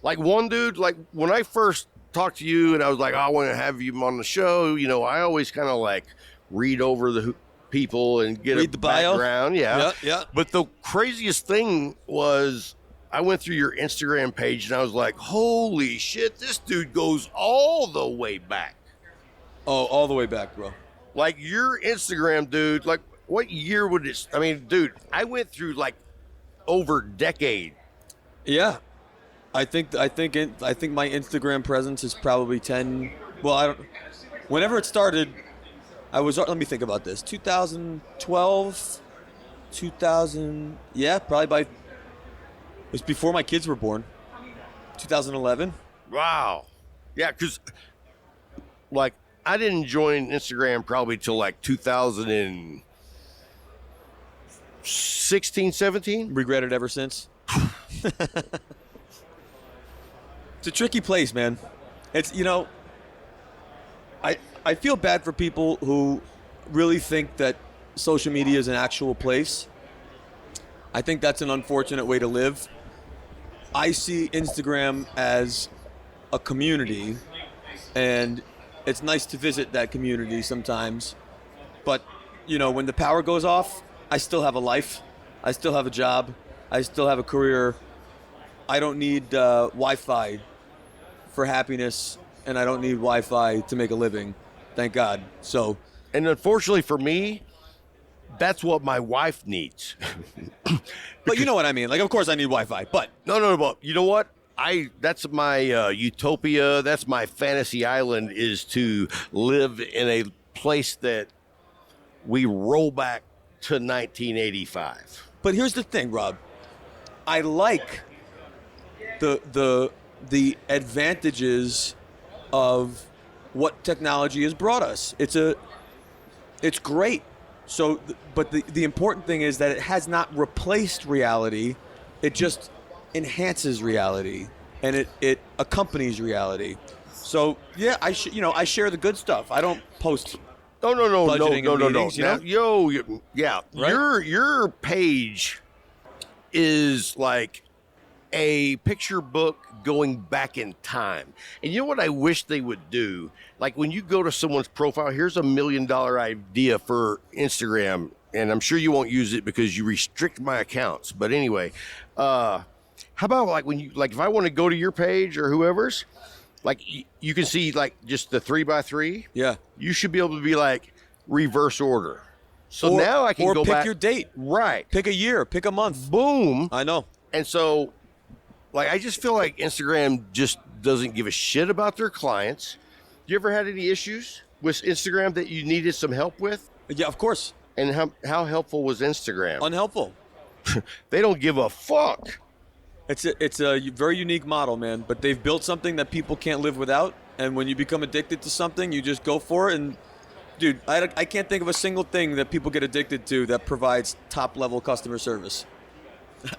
Like one dude, like when I first talked to you and I was like, oh, I want to have you on the show, you know, I always kind of like read over the people and get Read a the bio? background. Yeah. Yeah. But the craziest thing was I went through your Instagram page and I was like, holy shit, this dude goes all the way back. Oh, all the way back, bro. Like your Instagram, dude, like what year would it, I mean, dude, I went through like over a decade. Yeah. I think my Instagram presence is probably 10. Well, whenever it started, let me think about this. 2012, 2000, yeah, probably it was before my kids were born. 2011. Wow. Yeah, because like I didn't join Instagram probably till like 2016, 17. Regret it ever since. It's a tricky place, man. It's, you know, I feel bad for people who really think that social media is an actual place. I think that's an unfortunate way to live. I see Instagram as a community, and it's nice to visit that community sometimes. But, you know, when the power goes off, I still have a life. I still have a job. I still have a career. I don't need Wi-Fi for happiness, and I don't need Wi-Fi to make a living. Thank God. So, And unfortunately for me, that's what my wife needs. but you know what I mean. Like, of course I need Wi-Fi, but No, but you know what? That's my utopia. That's my fantasy island, is to live in a place that we roll back to 1985. But here's the thing, Rob. I like the advantages of what technology has brought us. It's great. So, but the important thing is that it has not replaced reality. It just enhances reality, and it accompanies reality. So yeah, I share the good stuff. I don't post. No. Budgeting and meetings, you know? Yeah. Right? Your page is like a picture book going back in time. And you know what I wish they would do? Like when you go to someone's profile, here's $1 million idea for Instagram, and I'm sure you won't use it because you restrict my accounts. But anyway, how about like when you, like if I want to go to your page or whoever's, like you can see like just the 3x3. Yeah. You should be able to be like reverse order. So now I can go pick back. your date. Right. Pick a year. Pick a month. Boom. I know. And so, like, I just feel like Instagram just doesn't give a shit about their clients. You ever had any issues with Instagram that you needed some help with? Yeah, of course. And how helpful was Instagram? Unhelpful. They don't give a fuck. It's a very unique model, man. But they've built something that people can't live without. And when you become addicted to something, you just go for it. And, dude, I can't think of a single thing that people get addicted to that provides top-level customer service.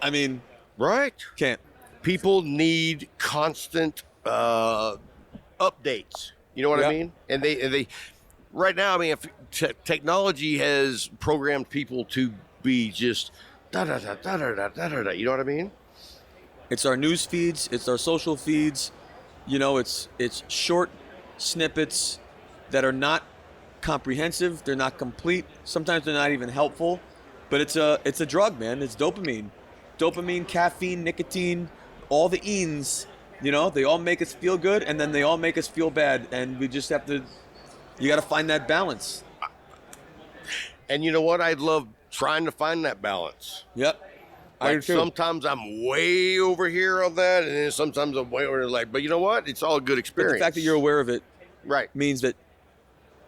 I mean, Right. can't. People need constant updates. You know what I Yeah. mean? And they right now, I mean, if technology has programmed people to be just da-da-da-da-da-da-da-da, you know what I mean? It's our news feeds. It's our social feeds. You know, it's short snippets that are not comprehensive. They're not complete. Sometimes they're not even helpful. But it's a drug, man. It's dopamine. Dopamine, caffeine, nicotine, all the enes. You know, they all make us feel good, and then they all make us feel bad. And we just have to. You got to find that balance. And you know what? I love trying to find that balance. Yep. I do Like too. sometimes I'm way over here on that, and then sometimes I'm way over there. Like, but you know what? It's all a good But experience. the fact that you're aware of it right, means that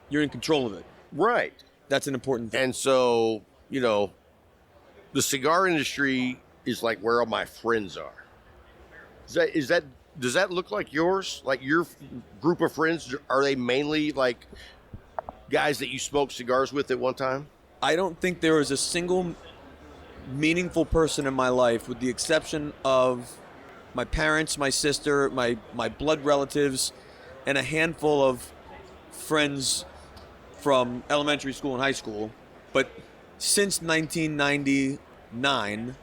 you're in control of it. right. That's an important thing. And so, the cigar industry is like where all my friends are. Does that look like yours? Like your group of friends, are they mainly like guys that you smoked cigars with at one time? I don't think there is a single meaningful person in my life, with the exception of my parents, my sister, my blood relatives, and a handful of friends from elementary school and high school. But since 1999,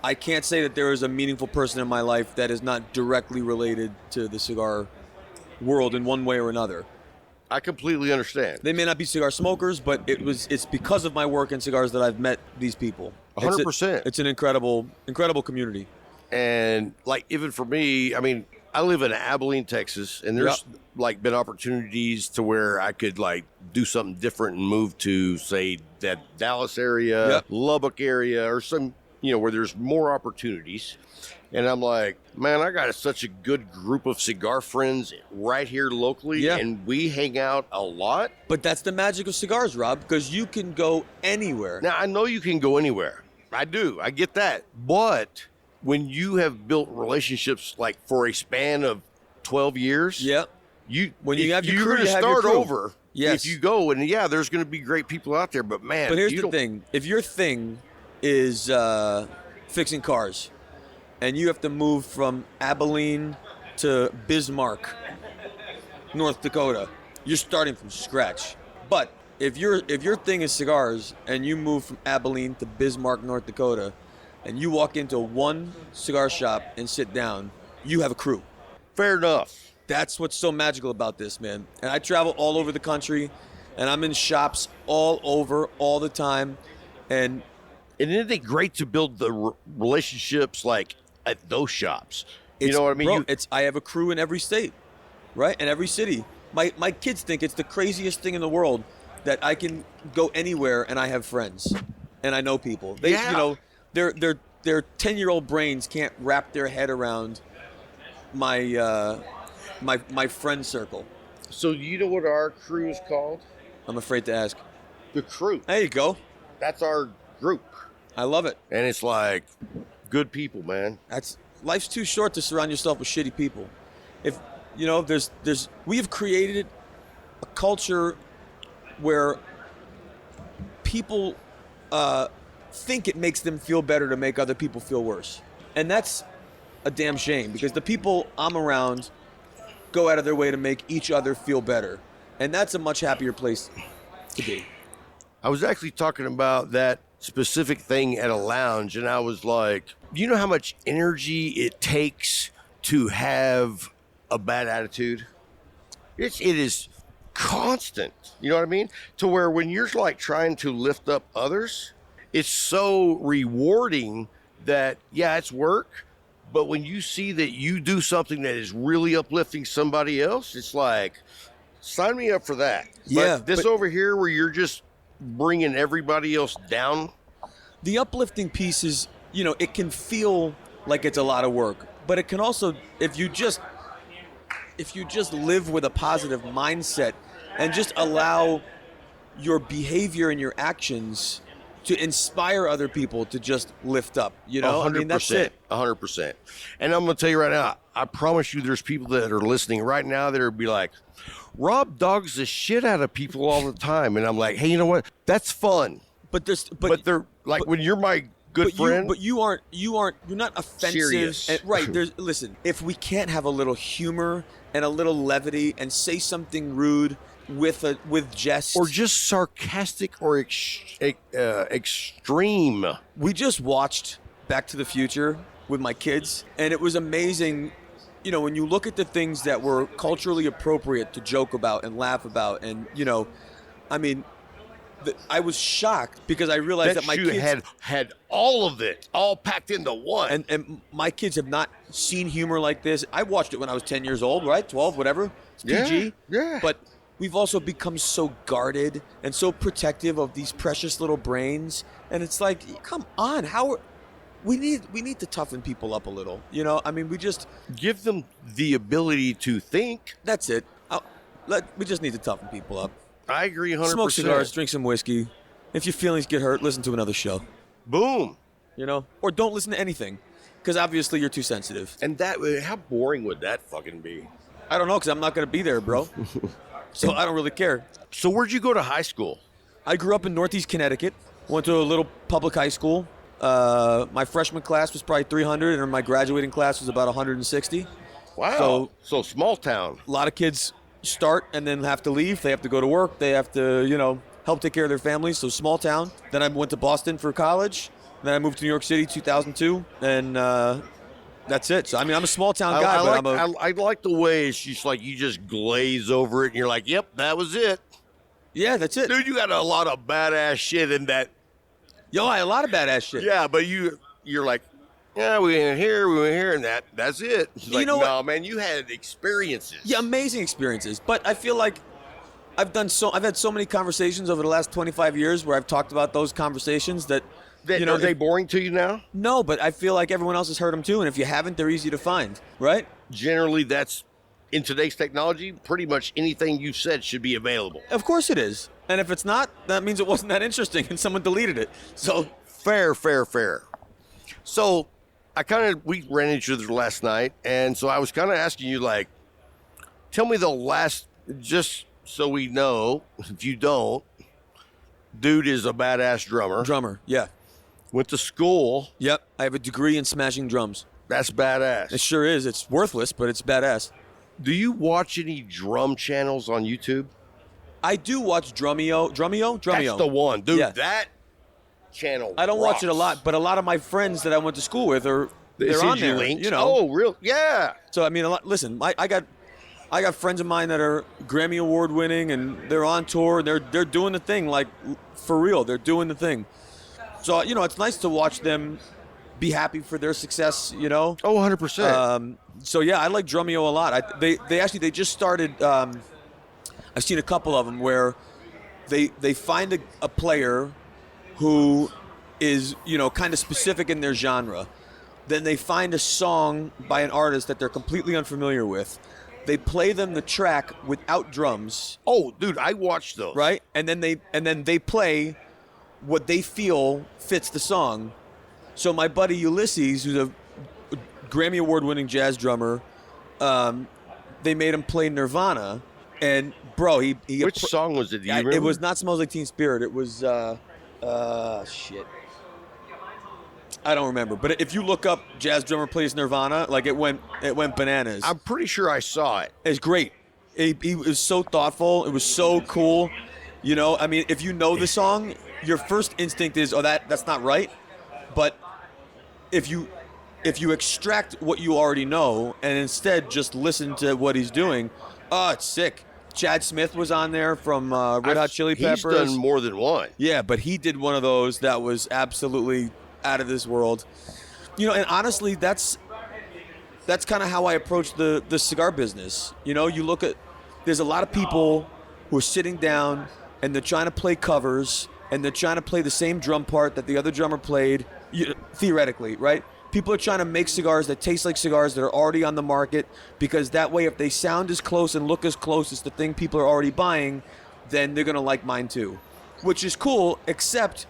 I can't say that there is a meaningful person in my life that is not directly related to the cigar world in one way or another. I completely understand. They may not be cigar smokers, but it's because of my work in cigars that I've met these people. 100%. It's an incredible community. And like, even for me, I mean, I live in Abilene, Texas, and there's like been opportunities to where I could like do something different and move to, say, that Dallas area, Lubbock area, or some, where there's more opportunities. And I'm like, man, I got such a good group of cigar friends right here locally, and we hang out a lot. But that's the magic of cigars, Rob, because you can go anywhere. Now, I know you can go anywhere. I do. I get that. But when you have built relationships like for a span of 12 years, when you have your you're crew, going to you have your start crew. over. Yes. If you go, and there's going to be great people out there, but man. But here's the thing. If your thing is fixing cars, and you have to move from Abilene to Bismarck, North Dakota, you're starting from scratch. But if your thing is cigars and you move from Abilene to Bismarck, North Dakota, and you walk into one cigar shop and sit down, you have a crew. Fair enough. That's what's so magical about this, man. And I travel all over the country, and I'm in shops all over all the time. And isn't it great to build the relationships like at those shops? You know what I mean? Bro, I have a crew in every state, right? In every city. My kids think it's the craziest thing in the world that I can go anywhere and I have friends and I know people. Their 10-year-old brains can't wrap their head around my friend circle. So you know what our crew is called? I'm afraid to ask. The Crew. There you go. That's our group. I love it. And it's like good people, man. Life's too short to surround yourself with shitty people. If we have created a culture where people think it makes them feel better to make other people feel worse. And that's a damn shame, because the people I'm around go out of their way to make each other feel better. And that's a much happier place to be. I was actually talking about that specific thing at a lounge, and I was like, you know how much energy it takes to have a bad attitude? It is constant. You know what I mean? To where when you're like trying to lift up others, it's so rewarding that, it's work. But when you see that you do something that is really uplifting somebody else, it's like, sign me up for that. Yeah. But over here where you're just bringing everybody else down. The uplifting piece is, it can feel like it's a lot of work, but it can also, if you just live with a positive mindset and just allow your behavior and your actions to inspire other people to just lift up, 100%, I mean, that's it. 100%. And I'm going to tell you right now, I promise you there's people that are listening right now that are be like, Rob dogs the shit out of people all the time. And I'm like, hey, you know what? That's fun. But they're like, when you're my good friend. You're not offensive. Serious. And, right. Listen, if we can't have a little humor and a little levity and say something rude with jest, or just sarcastic or extreme. We just watched Back to the Future with my kids, and it was amazing. When you look at the things that were culturally appropriate to joke about and laugh about, and I mean, I was shocked because I realized that my kids had all of it all packed into one. And my kids have not seen humor like this. I watched it when I was 10 years old, right? 12, whatever. It's PG. Yeah. But we've also become so guarded and so protective of these precious little brains. And it's like, come on, we need to toughen people up a little. I mean, we just give them the ability to think. That's it. We just need to toughen people up. I agree 100%. Smoke cigars, drink some whiskey. If your feelings get hurt, listen to another show. Boom. Or don't listen to anything, because obviously you're too sensitive. And how boring would that fucking be? I don't know, because I'm not going to be there, bro. So I don't really care. So where'd you go to high school? I grew up in Northeast Connecticut. Went to a little public high school. My freshman class was probably 300, and my graduating class was about 160. Wow. So small town. A lot of kids start and then have to leave. They have to go to work. They have to, help take care of their families. So small town. Then I went to Boston for college. Then I moved to New York City 2002, and that's it. So, I'm a small town guy, I like the way it's just like you just glaze over it, and you're like, yep, that was it. Yeah, that's it. Dude, you got a lot of badass shit in that. Yo, I had a lot of badass shit. Yeah, but you're like, yeah, we went here, and that's it. It's like, no, man, you had experiences. Yeah, amazing experiences. But I feel like I've had so many conversations over the last 25 years where I've talked about those conversations that are they boring to you now? No, but I feel like everyone else has heard them too, and if you haven't, they're easy to find, right? Generally, that's in today's technology. Pretty much anything you've said should be available. Of course it is, and if it's not, that means it wasn't that interesting, and someone deleted it. So fair. So we ran into each other last night, and so I was kind of asking you, like, tell me the last, just so we know, if you don't, dude is a badass drummer. Drummer, yeah. Went to school. Yep, I have a degree in smashing drums. That's badass. It sure is. It's worthless, but it's badass. Do you watch any drum channels on YouTube? I do watch Drumeo. That's the one. Dude, yeah. That channel I don't rocks. watch it a lot, but a lot of my friends that I went to school with they're on there. Links? Oh, real? Yeah. So, a lot. Listen, I got friends of mine that are Grammy Award winning, and they're on tour, and they're doing the thing, like, for real. They're doing the thing. So, it's nice to watch them be happy for their success, Oh, 100%. So, yeah, I like Drumeo a lot. They just started, I've seen a couple of them where they find a player who is, kind of specific in their genre. Then they find a song by an artist that they're completely unfamiliar with. They play them the track without drums. Oh, dude, I watched those. Right? And then they play what they feel fits the song. So my buddy Ulysses, who's a Grammy Award-winning jazz drummer, they made him play Nirvana, and bro, he which song was it? Do you remember? It was not "Smells Like Teen Spirit." It was shit. I don't remember, but if you look up jazz drummer plays Nirvana, like it went bananas. I'm pretty sure I saw it. It's great. He was so thoughtful. It was so cool. If you know the song, your first instinct is, oh, that's not right. But if you extract what you already know and instead just listen to what he's doing, oh, it's sick. Chad Smith was on there from Red Hot Chili Peppers. He's done more than one. Yeah, but he did one of those that was absolutely out of this world. And honestly, that's kind of how I approach the cigar business. You look at, there's a lot of people who are sitting down and they're trying to play covers and they're trying to play the same drum part that the other drummer played, theoretically, right? People are trying to make cigars that taste like cigars that are already on the market, because that way, if they sound as close and look as close as the thing people are already buying, then they're going to like mine too, which is cool, except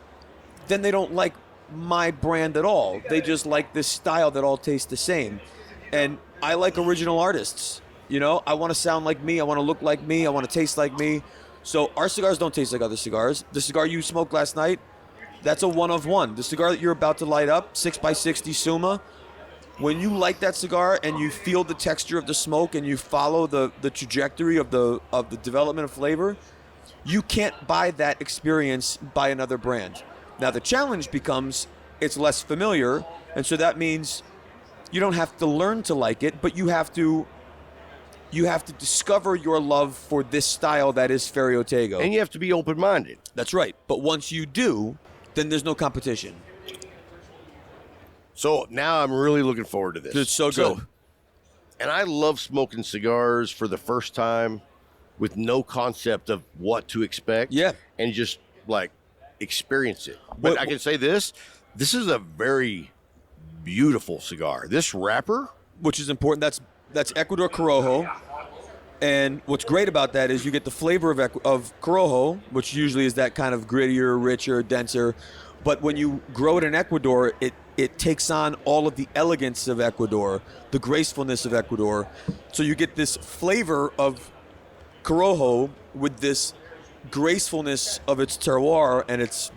then they don't like my brand at all. They just like this style that all tastes the same. And I like original artists. I want to sound like me. I want to look like me. I want to taste like me. So our cigars don't taste like other cigars. The cigar you smoked last night, that's a one of one. The cigar that you're about to light up, 6x60 Suma, when you light that cigar and you feel the texture of the smoke and you follow the trajectory of the development of flavor, you can't buy that experience by another brand. Now the challenge becomes it's less familiar, and so that means you don't have to learn to like it, but you have to discover your love for this style that is Ferriotego. And you have to be open-minded. That's right. But once you do, then there's no competition. So now I'm really looking forward to this. It's so good. And I love smoking cigars for the first time with no concept of what to expect. Yeah. And just, like, experience it. But I can say this is a very beautiful cigar. This wrapper, which is important, that's Ecuador Corojo. And what's great about that is you get the flavor of Corojo, which usually is that kind of grittier, richer, denser. But when you grow it in Ecuador, it takes on all of the elegance of Ecuador, the gracefulness of Ecuador. So you get this flavor of Corojo with this gracefulness of its terroir, and it's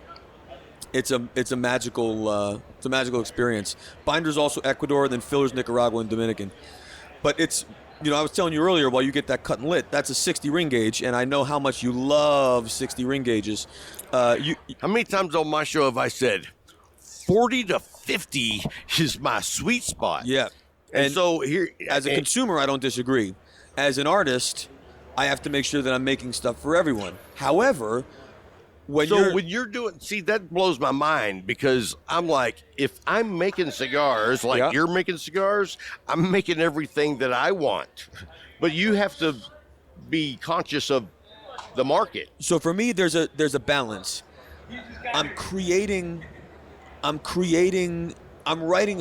a magical experience. Binder's also Ecuador, then filler's Nicaragua and Dominican. But it's, I was telling you earlier, while you get that cut and lit, that's a 60 ring gauge, and I know how much you love 60 ring gauges. How many times on my show have I said 40 to 50 is my sweet spot? Yeah. And so here, as a consumer, I don't disagree. As an artist, I have to make sure that I'm making stuff for everyone. However, when you're doing, see, that blows my mind, because I'm like, if I'm making cigars like you're making cigars, I'm making everything that I want. But you have to be conscious of the market. So for me, there's a balance. I'm writing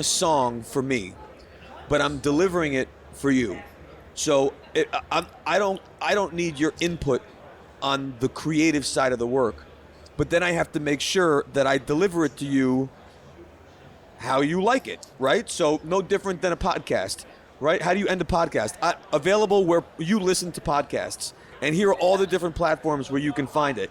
a song for me, but I'm delivering it for you. So I don't need your input on the creative side of the work, but then I have to make sure that I deliver it to you how you like it, right? So no different than a podcast, right? How do you end a podcast? Available where you listen to podcasts, and here are all the different platforms where you can find it.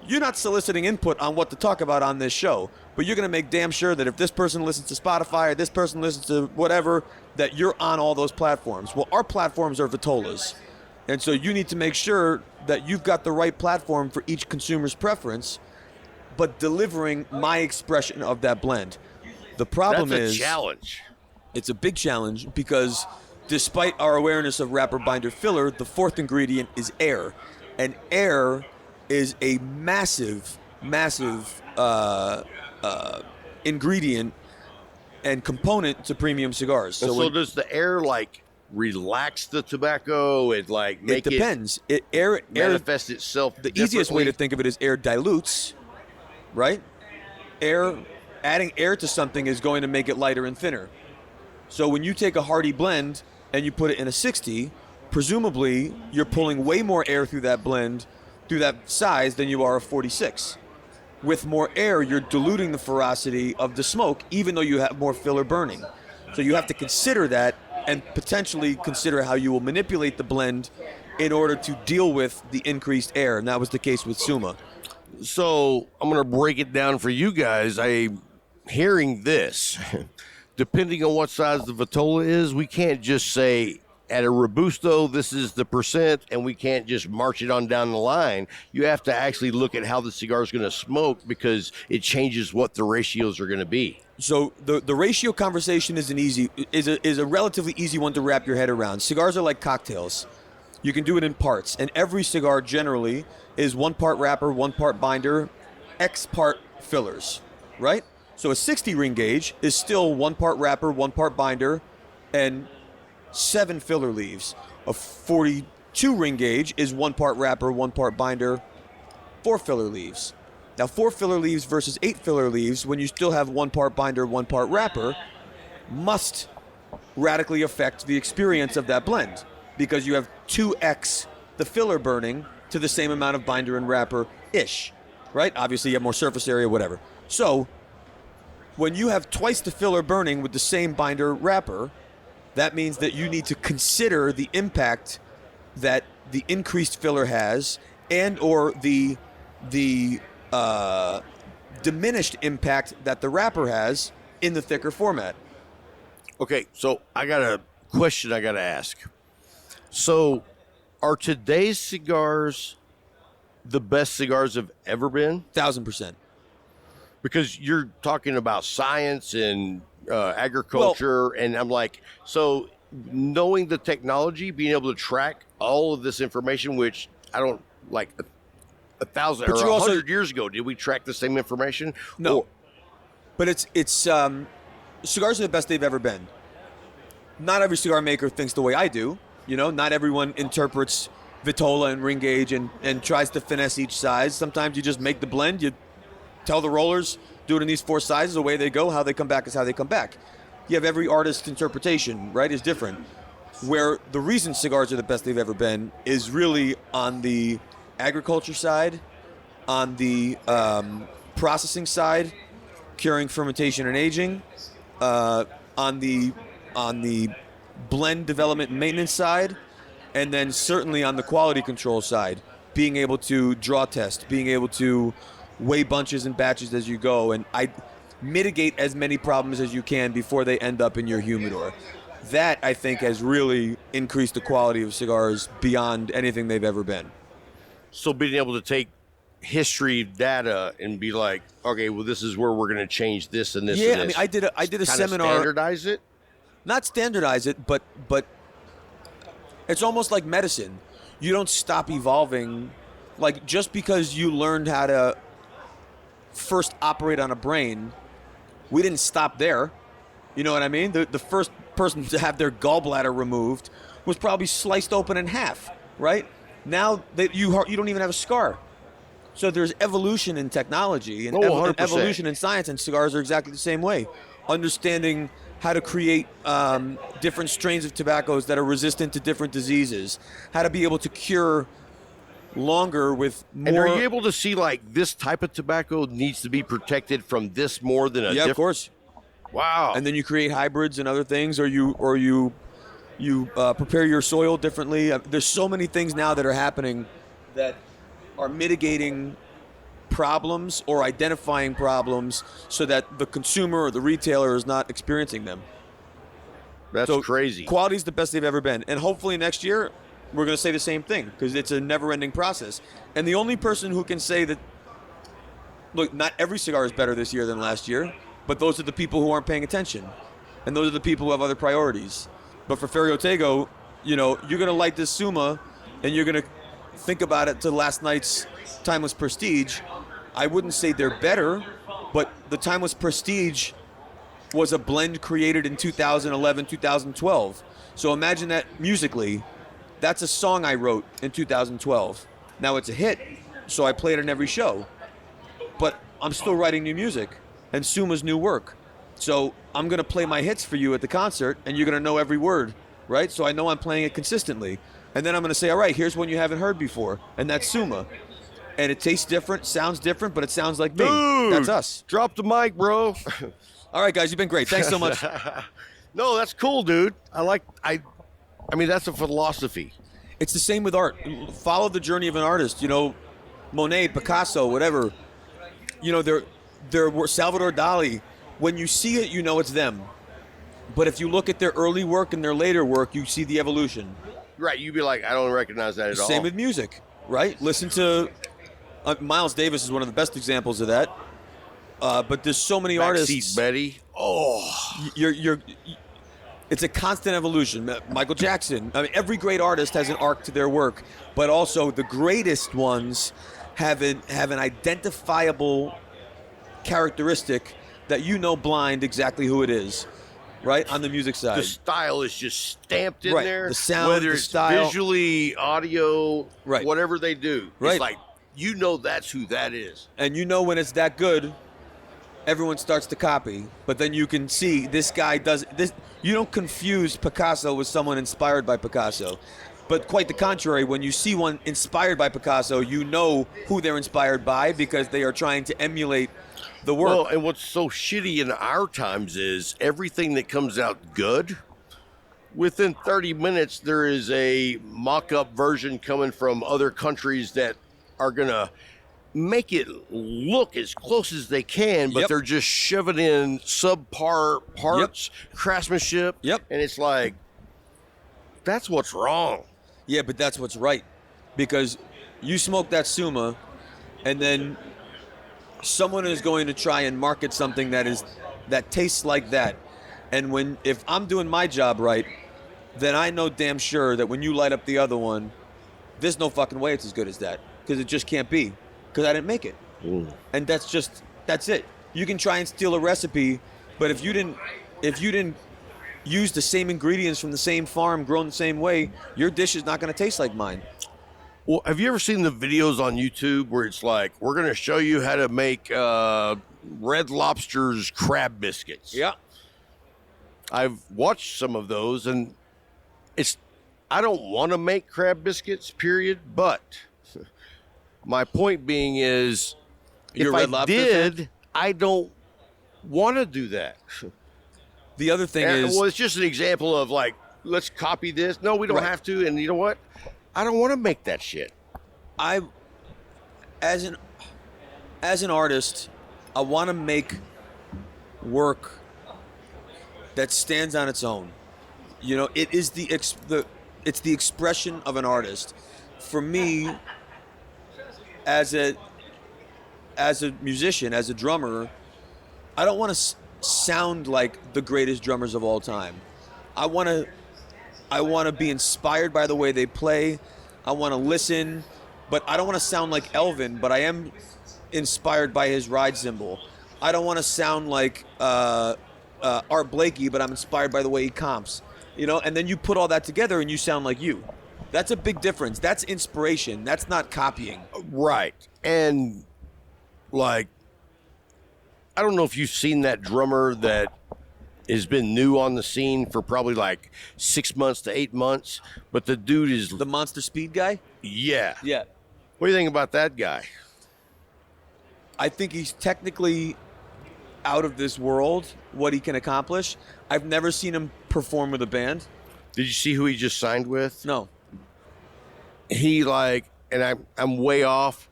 You're not soliciting input on what to talk about on this show, but you're going to make damn sure that if this person listens to Spotify or this person listens to whatever, that you're on all those platforms. Well, our platforms are Vitolas, and so you need to make sure that you've got the right platform for each consumer's preference, but delivering my expression of that blend. The problem is... That's a challenge. It's a big challenge, because despite our awareness of wrapper, binder, filler, the fourth ingredient is air. And air is a massive ingredient and component to premium cigars. So does the air relax the tobacco? It make it depends. Air manifest itself. The easiest way to think of it is air dilutes, right? Adding air to something is going to make it lighter and thinner. So when you take a hearty blend and you put it in a 60, presumably you're pulling way more air through that blend, through that size, than you are a 46. With more air, you're diluting the ferocity of the smoke, even though you have more filler burning. So you have to consider that, and potentially consider how you will manipulate the blend in order to deal with the increased air. And that was the case with Suma. So I'm going to break it down for you guys. I'm hearing this. Depending on what size the Vitola is, we can't just say at a Robusto, this is the percent, and we can't just march it on down the line. You have to actually look at how the cigar is going to smoke, because it changes what the ratios are going to be. So the ratio conversation is a relatively easy one to wrap your head around. Cigars are like cocktails. You can do it in parts, and every cigar generally is 1 part wrapper, 1 part binder, X part fillers, right? So a 60 ring gauge is still 1 part wrapper, 1 part binder, and 7 filler leaves. A 42 ring gauge is 1 part wrapper, 1 part binder, 4 filler leaves. Now 4 filler leaves versus 8 filler leaves, when you still have 1 part binder, 1 part wrapper, must radically affect the experience of that blend, because you have 2x the filler burning to the same amount of binder and wrapper-ish, right? Obviously you have more surface area, whatever. So when you have twice the filler burning with the same binder wrapper, that means that you need to consider the impact that the increased filler has, and or the diminished impact that the wrapper has in the thicker format. Okay, so I got a question I got to ask. So are today's cigars the best cigars have ever been? 1,000%. Because you're talking about science and agriculture, and I'm like, so knowing the technology, being able to track all of this information, which I don't like 1,000 or 100 years ago, did we track the same information? No. But it's cigars are the best they've ever been. Not every cigar maker thinks the way I do. Not everyone interprets Vitola and ring gauge and tries to finesse each size. Sometimes you just make the blend, you tell the rollers, do it in these 4 sizes, away they go. How they come back is how they come back. You have every artist's interpretation, right, is different. where the reason cigars are the best they've ever been is really on the agriculture side, on the processing side, curing, fermentation, and aging, on the blend development and maintenance side, and then certainly on the quality control side, being able to draw test, being able to weigh bunches and batches as you go, and mitigate as many problems as you can before they end up in your humidor. That, I think, has really increased the quality of cigars beyond anything they've ever been. So being able to take history data and be like, okay, well, this is where we're going to change this and this. Yeah, and this. I mean, I did a Kinda seminar. Standardize it. Not standardize it, but it's almost like medicine. You don't stop evolving. Like, just because you learned how to first operate on a brain, we didn't stop there. You know what I mean? The first person to have their gallbladder removed was probably sliced open in half, right? Now that you don't even have a scar. So there's evolution in technology and 100%. evolution in science, and cigars are exactly the same way. Understanding how to create different strains of tobaccos that are resistant to different diseases, how to be able to cure longer with more. And are you able to see, like, this type of tobacco needs to be protected from this more than a Yeah, of course. Wow. And then you create hybrids and other things, or you prepare your soil differently. There's so many things now that are happening that are mitigating problems or identifying problems so that the consumer or the retailer is not experiencing them. That's crazy. Quality's the best they've ever been. And hopefully next year we're going to say the same thing, because it's a never-ending process. And the only person who can say that, look, not every cigar is better this year than last year, but those are the people who aren't paying attention. And those are the people who have other priorities. But for Ferio Tego, you're going to light this Suma and you're going to think about it to last night's Timeless Prestige. I wouldn't say they're better, but the Timeless Prestige was a blend created in 2011, 2012. So imagine that musically. That's a song I wrote in 2012. Now it's a hit, so I play it in every show. But I'm still writing new music and Suma's new work. So I'm going to play my hits for you at the concert, and you're going to know every word, right? So I know I'm playing it consistently. And then I'm going to say, all right, here's one you haven't heard before, and that's Suma. And it tastes different, sounds different, but it sounds like me. Dude, that's us. Drop the mic, bro. All right, guys, you've been great. Thanks so much. No, that's cool, dude. I mean, that's a philosophy. It's the same with art. Follow the journey of an artist. Monet, Picasso, whatever. There were Salvador Dali. When you see it, you know it's them. But if you look at their early work and their later work, you see the evolution. Right, you'd be like, I don't recognize that at all. Same with music, right? Listen to Miles Davis is one of the best examples of that. But there's so many artists. Backseat Betty. Oh, It's a constant evolution. Michael Jackson. I mean, every great artist has an arc to their work, but also the greatest ones have an identifiable characteristic that blind exactly who it is, right? On the music side. the style is just stamped in Right. there. The sound, whether the it's style. visually, audio, Right. whatever they do. Right. It's like, that's who that is. And when it's that good, everyone starts to copy. But then you can see this guy does this. You don't confuse Picasso with someone inspired by Picasso. But quite the contrary, when you see one inspired by Picasso, you know who they're inspired by because they are trying to emulate the work. Well, and what's so shitty in our times is everything that comes out good, within 30 minutes, there is a mock-up version coming from other countries that are going to make it look as close as they can, but Yep. they're just shoving in subpar parts, craftsmanship, Yep. and it's like, that's what's wrong. Yeah, but that's what's right. Because you smoke that Suma, and then someone is going to try and market something that tastes like that. And if I'm doing my job right, then I know damn sure that when you light up the other one, there's no fucking way it's as good as that. Because it just can't be. Because I didn't make it. And that's it. You can try and steal a recipe, but if you didn't use the same ingredients from the same farm, grown the same way, your dish is not going to taste like mine. Well, have you ever seen the videos on YouTube where it's like, we're going to show you how to make Red Lobster's crab biscuits? Yeah. I've watched some of those, and I don't want to make crab biscuits, period. But my point being is, You're a if Red I Lobster did, fan? I don't want to do that. The other thing And, is, well, it's just an example of like, let's copy this. No, we don't Right. have to. And you know what? I don't want to make that shit. as an artist, I want to make work that stands on its own. You know, it is it's the expression of an artist. For me, as a musician, as a drummer, I don't want to sound like the greatest drummers of all time. I want to be inspired by the way they play. I want to listen, but I don't want to sound like Elvin, but I am inspired by his ride cymbal. I don't want to sound like Art Blakey, but I'm inspired by the way he comps. You know, and then you put all that together and you sound like you. That's a big difference. That's inspiration. That's not copying. Right. And like, I don't know if you've seen that drummer that has been new on the scene for probably like 6 months to 8 months, but the dude is The Monster Speed guy? yeah. Yeah. What do you think about that guy? I think he's technically out of this world, what he can accomplish. I've never seen him perform with a band. Did you see who he just signed with? No. He like, and I'm way off.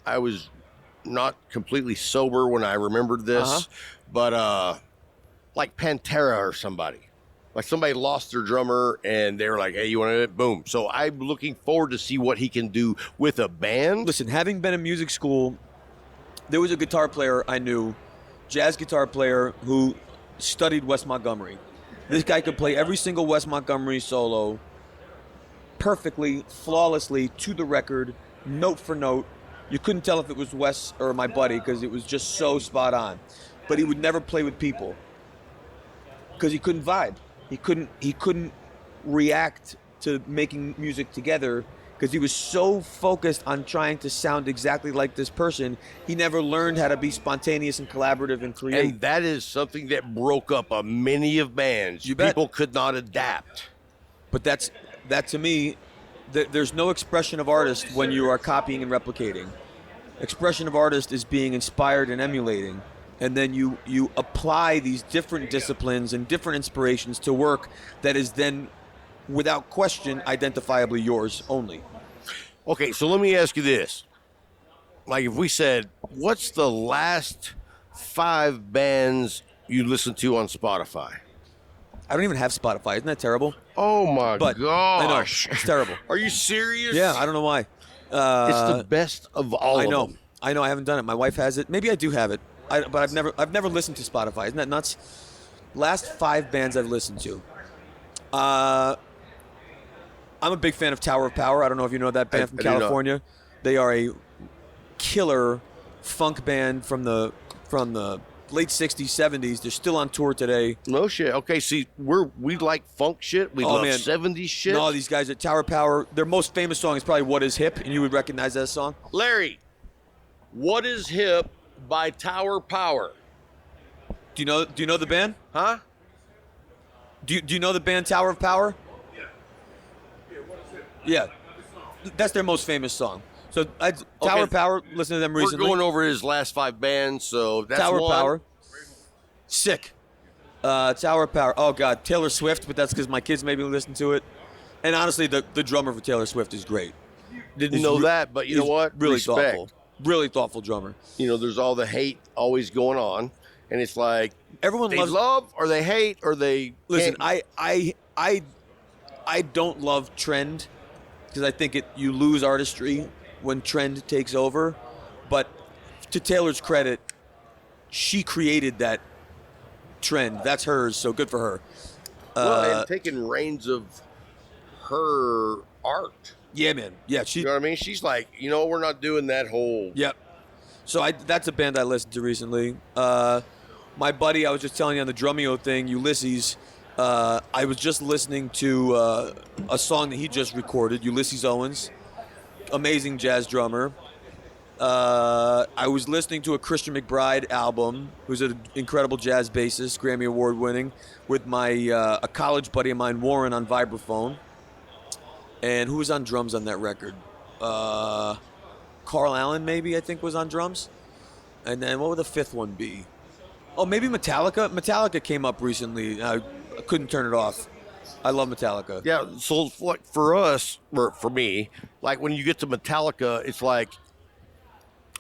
I was not completely sober when I remembered this, but like Pantera or somebody. Like somebody lost their drummer and they were like, hey, you want to boom. So I'm looking forward to see what he can do with a band. Listen, having been in music school, there was a guitar player I knew, jazz guitar player, who studied Wes Montgomery. This guy could play every single Wes Montgomery solo perfectly, flawlessly, to the record, note for note. You couldn't tell if it was Wes or my buddy because it was just so spot on. But he would never play with people because he couldn't vibe. He couldn't react to making music together because he was so focused on trying to sound exactly like this person. He never learned how to be spontaneous and collaborative and create. And that is something that broke up a many of bands. You bet. People could not adapt. But that to me, there's no expression of artist when you are copying and replicating. Expression of artist is being inspired and emulating. And then you apply these different disciplines and different inspirations to work that is then, without question, identifiably yours only. Okay, so let me ask you this. Like if we said, what's the last 5 bands you listened to on Spotify? I don't even have Spotify. Isn't that terrible? Oh my But gosh. I know. It's terrible. Are you serious? Yeah, I don't know why. It's the best of all I of know. them. I know. I haven't done it. My wife has it. Maybe I do have it. But I've never listened to Spotify. Isn't that nuts? Last 5 bands I've listened to. I'm a big fan of Tower of Power. I don't know if you know that band from I do not. California. They are a killer funk band from the late 60s, 70s. They're still on tour today. No shit. Okay, see, we like funk shit. We love 70s shit. No, these guys at Tower of Power, their most famous song is probably What Is Hip, and you would recognize that song. Larry, What Is Hip by Tower Power? Do you know the band? Huh? Do you know the band Tower of Power? Yeah. That's their most famous song. So Tower of Power, listen to them recently. We're going over his last 5 bands, so that's Tower of one. Power. Sick. Tower of Power. Oh, God. Taylor Swift, but that's because my kids made me listen to it. And honestly, the drummer for Taylor Swift is great. Didn't know that, but you know what? Really Respect. thoughtful. Really thoughtful drummer. You know, there's all the hate always going on, and it's like Everyone they loves love or they hate or they Listen, can't- I don't love trend because I think you lose artistry when trend takes over. But to Taylor's credit, she created that trend. That's hers, so good for her. and taking reins of her art. Yeah, man. Yeah, You know what I mean? She's like, we're not doing that whole. Yep. So that's a band I listened to recently. My buddy, I was just telling you on the Drumeo thing, Ulysses. I was just listening to a song that he just recorded, Ulysses Owens, amazing jazz drummer. I was listening to a Christian McBride album, who's an incredible jazz bassist, Grammy Award winning, with my a college buddy of mine, Warren, on vibraphone. And who was on drums on that record? Carl Allen, maybe, I think, was on drums. And then what would the fifth one be? Oh, maybe Metallica. Metallica came up recently. I couldn't turn it off. I love Metallica. Yeah, so like for us, or for me, like when you get to Metallica, it's like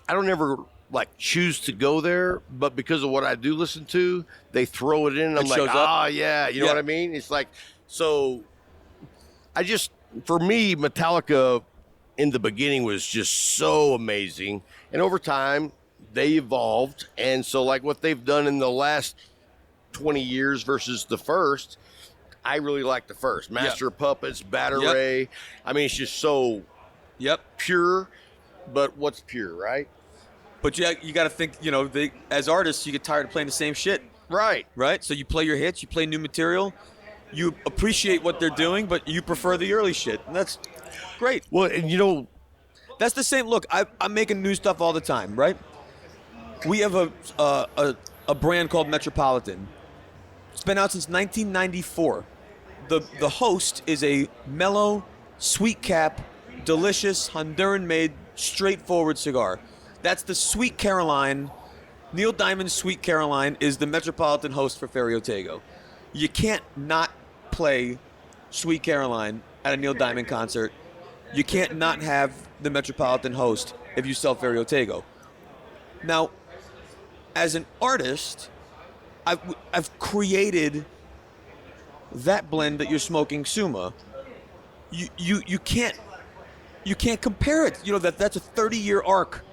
I don't ever like choose to go there, but because of what I do listen to, they throw it in. And I'm It like, shows up. yeah, you know what I mean? It's like, so for me, Metallica in the beginning was just so amazing, and over time they evolved, and so like what they've done in the last 20 years versus the first. I really like the first. Master of Puppets, Batteray. Yep. I mean, it's just so pure, but what's pure, right? But you got to think, as artists, you get tired of playing the same shit. Right. Right? So you play your hits, you play new material, you appreciate what they're doing, but you prefer the early shit. And that's great. Well, and That's the same. Look, I'm making new stuff all the time, right? We have a brand called Metropolitan. It's been out since 1994. The host is a mellow, sweet cap, delicious, Honduran-made, straightforward cigar. That's the Sweet Caroline. Neil Diamond's Sweet Caroline is the Metropolitan host for Ferriotego. You can't not play Sweet Caroline at a Neil Diamond concert. You can't not have the Metropolitan host if you sell Ferriotego. Now, as an artist, I've created that blend that you're smoking, Suma. You can't compare it. That's a 30-year arc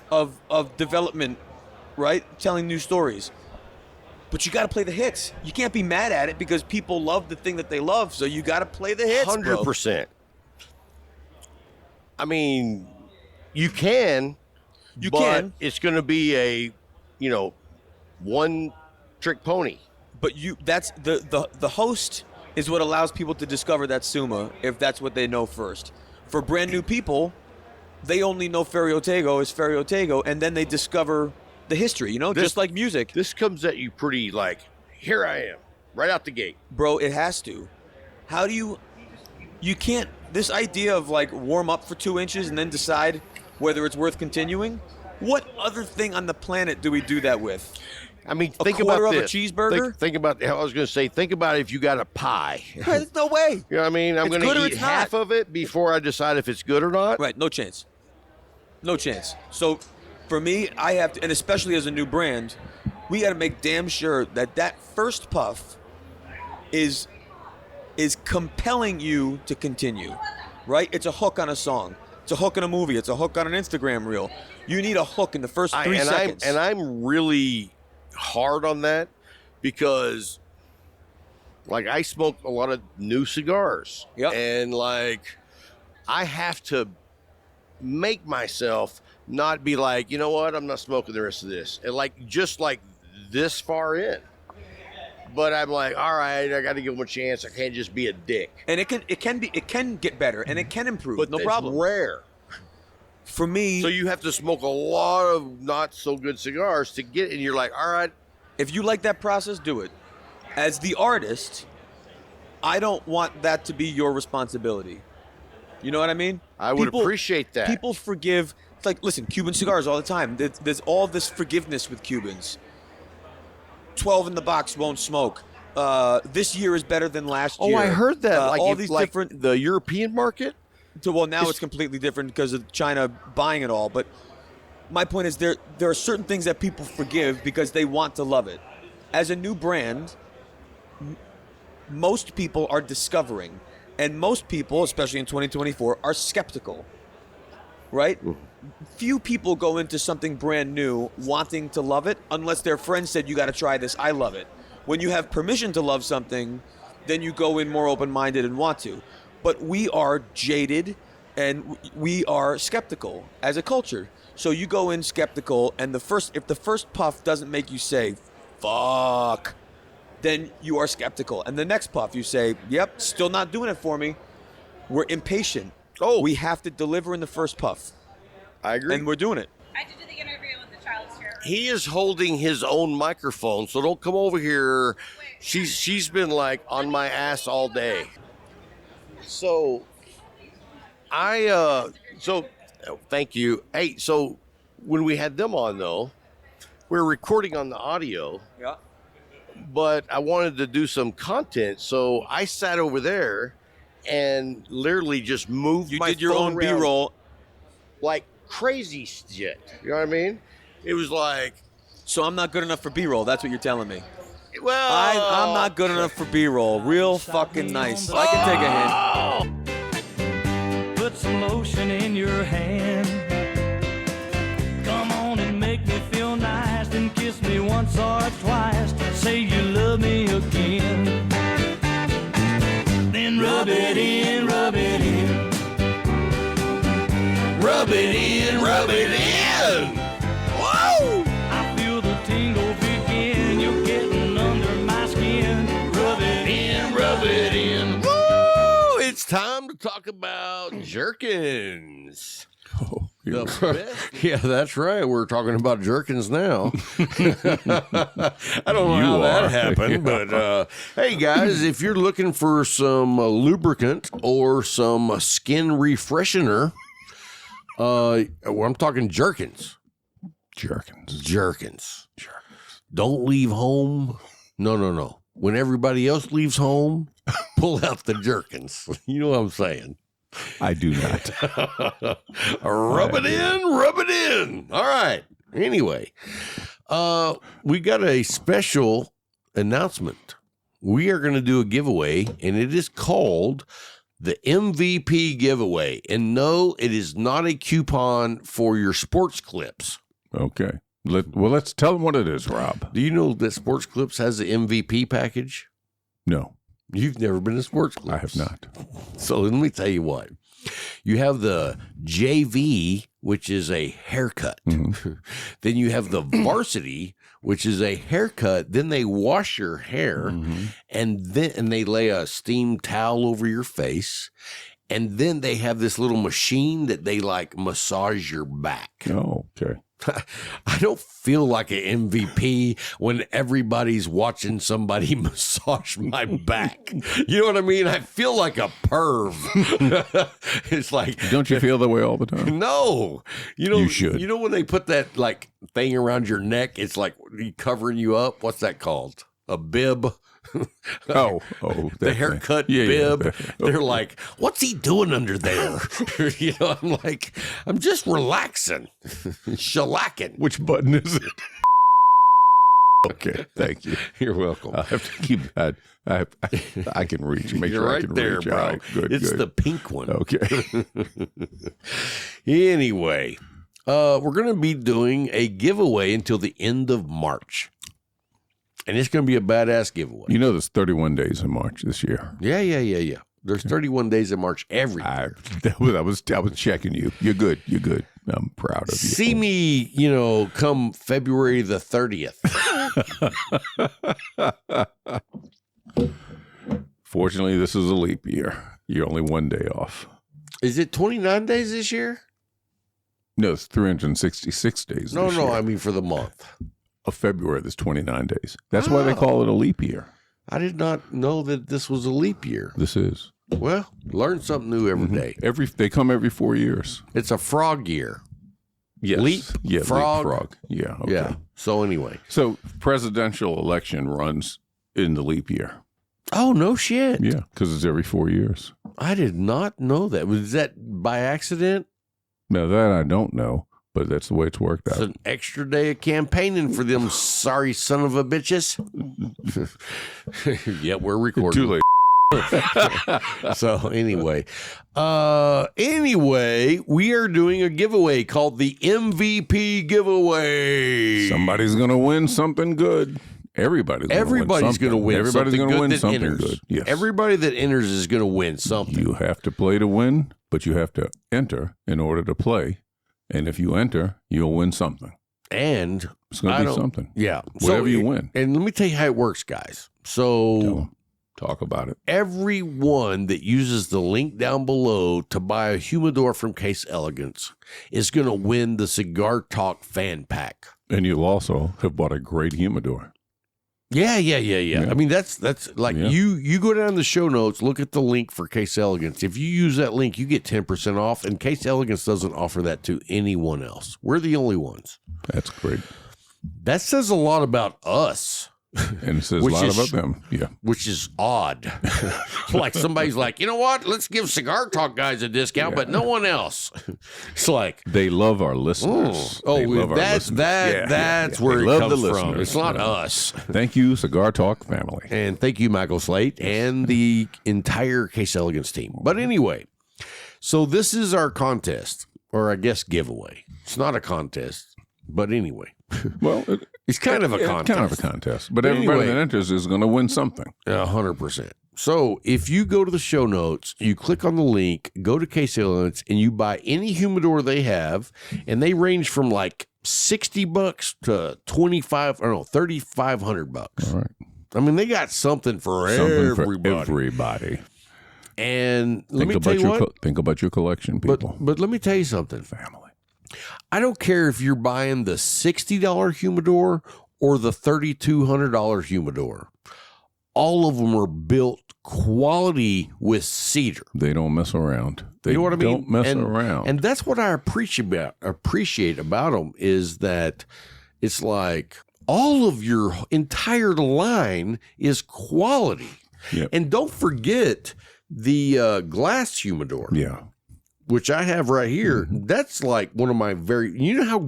of development, right? Telling new stories. But you got to play the hits. You can't be mad at it because people love the thing that they love. So you got to play the hits, 100%. I mean, you can. But it's going to be a, one-trick pony. But that's the host is what allows people to discover that Suma if that's what they know first. For brand new people, they only know Ferriotego as Ferriotego, and then they discover the history, just like music. This comes at you pretty like, here I am, right out the gate. Bro, it has to. How do you can't, this idea of like warm up for 2 inches and then decide whether it's worth continuing? What other thing on the planet do we do that with? I mean, think about of this. A cheeseburger? Think about, I was going to say, think about if you got a pie. There's no way. You know what I mean? I'm going to eat half of it before I decide if it's good or not. Right, no chance. No chance. So for me, I have to, and especially as a new brand, we got to make damn sure that first puff is compelling you to continue, right? It's a hook on a song. It's a hook in a movie. It's a hook on an Instagram reel. You need a hook in the first 3 seconds. I'm really hard on that because, like, I smoke a lot of new cigars. Yep. And, like, I have to make myself not be like, you know what, I'm not smoking the rest of this. And, like, just, like, this far in. But I'm like, all right, I got to give them a chance. I can't just be a dick. And it can get better and it can improve. But no it's problem. Rare. For me, so you have to smoke a lot of not so good cigars to get, and you're like, all right. If you like that process, do it. As the artist, I don't want that to be your responsibility. You know what I mean? I would appreciate that. People forgive. It's like, listen, Cuban cigars all the time. There's all this forgiveness with Cubans. 12 in the box won't smoke. This year is better than last year. Oh, I heard that. All these different. The European market? Well, now it's completely different because of China buying it all. But my point is there are certain things that people forgive because they want to love it. As a new brand, most people are discovering. And most people, especially in 2024, are skeptical. Right? Few people go into something brand new wanting to love it unless their friend said, you got to try this, I love it. When you have permission to love something, then you go in more open-minded and want to. But we are jaded and we are skeptical as a culture. So you go in skeptical, and if the first puff doesn't make you say, fuck, then you are skeptical. And the next puff, you say, yep, still not doing it for me. We're impatient. Oh, we have to deliver in the first puff. I agree. And we're doing it. I did do the interview with the child's chair. He is holding his own microphone, so don't come over here. She's been like on my ass all day. So thank you. Hey, so when we had them on though, we were recording on the audio. Yeah. But I wanted to do some content, so I sat over there and literally just moved You my did your phone own around B-roll. like crazy shit. You know what I mean? It was like, So I'm not good enough for B-roll. That's what you're telling me. well, I'm not good enough for B-roll. Real fucking nice. I can take a hint. Put some lotion in your hand. Come on and make me feel nice and kiss me once or twice. Say you love me again. Then rub it in, rub it in. rub it in, rub it in. Whoa! I feel the tingle begin. You're getting under my skin. Rub it in, rub it in. Woo! It's time to talk about Jerkins. Oh, The best. Yeah, that's right. We're talking about Jerkins now. I don't know how that happened, but hey, guys, if you're looking for some lubricant or some skin refreshener, I'm talking Jerkins. Jerkins. Don't leave home. No. When everybody else leaves home, pull out the Jerkins. You know what I'm saying? I do not. Rub it in. All right. Anyway, we got a special announcement. We are going to do a giveaway, and it is called the MVP giveaway. And no, it is not a coupon for your sports clips. Okay. Let's tell them what it is, Rob. Do you know that Sports Clips has the MVP package? No, You've never been to Sports Clips. I have not. So let me tell you what. You have the JV, which is a haircut. Mm-hmm. Then you have the varsity, which is a haircut. Then they wash your hair, Mm-hmm. and they lay a steam towel over your face. And then they have this little machine that they like massage your back. Oh, okay. I don't feel like an MVP when everybody's watching somebody massage my back. You know what I mean? I feel like a perv. It's like, Don't you feel that way all the time? no. You should. You know when they put that like thing around your neck, it's like covering you up. What's that called? A bib. Oh, The that haircut thing. Yeah, bib. yeah. They're like, what's he doing under there? You know, I'm like, I'm just relaxing, shellacking. Which button is it? Okay, thank you. You're welcome. I have to keep that. I can reach. Make You're sure I right can there, reach. bro. All right, good. It's good. the pink one. Okay. Anyway, we're going to be doing a giveaway until the end of March. And it's going to be a badass giveaway. You know, there's 31 days in March this year. Yeah. There's 31 days in March every year. I was checking you. You're good. I'm proud of you. See me, come February the 30th. Fortunately, this is a leap year. You're only one day off. Is it 29 days this year? No, it's 366 days. No, this year. I mean for the month. Of February, there's 29 days. That's why they call it a leap year. I did not know that this was a leap year. This is. Well, learn something new every day. They come every 4 years. It's a frog year. Yes. Leap, yeah, frog. Leap frog. Yeah. Okay. Yeah. So anyway. So presidential election runs in the leap year. Oh, no shit. Yeah, because it's every 4 years. I did not know that. Was that by accident? Now that I don't know, but that's the way it's worked It's out. an extra day of campaigning for them sorry son of a bitches. Yeah, we're recording. Too late. So anyway, we are doing a giveaway called the MVP giveaway. Somebody's going to win something good. Everybody's going to win Everybody's something going to win that something good. good. Yes. Everybody that enters is going to win something. You have to play to win, but you have to enter in order to play. And if you enter, you'll win something. And It's going to be something. Yeah. Whatever you win. And let me tell you how it works, guys. Tell So 'em. Talk about it. Everyone that uses the link down below to buy a humidor from Case Elegance is going to win the Cigar Talk fan pack. And you'll also have bought a great humidor. Yeah. I mean, that's like you go down the show notes, look at the link for Case Elegance. If you use that link, you get 10% off, and Case Elegance doesn't offer that to anyone else. We're the only ones. That's great. That says a lot about us. And it says a lot about them. Yeah. Which is odd. Like somebody's like, you know what? Let's give Cigar Talk guys a discount, but no one else. It's like they love our listeners. That's where it comes from. It's not us. Thank you, Cigar Talk family. And thank you, Michael Slate, and the entire Case Elegance team. But anyway, so this is our contest, or I guess giveaway. It's not a contest, but anyway. Well, it's kind of a contest. But everybody that enters is going to win something. 100%. So if you go to the show notes, you click on the link, go to Case Elegance, and you buy any humidor they have, and they range from like $60 to $3,500. All right. I mean, they got something for everybody. And let me tell you what. Think about your collection, people. But let me tell you something, family. I don't care if you're buying the $60 humidor or the $3,200 humidor. All of them are built quality with cedar. They don't mess around. They you know what I mean? Don't mess around. And that's what I appreciate about them is that it's like all of your entire line is quality. Yep. And don't forget the glass humidor. Yeah. Which I have right here. That's like one of my you know how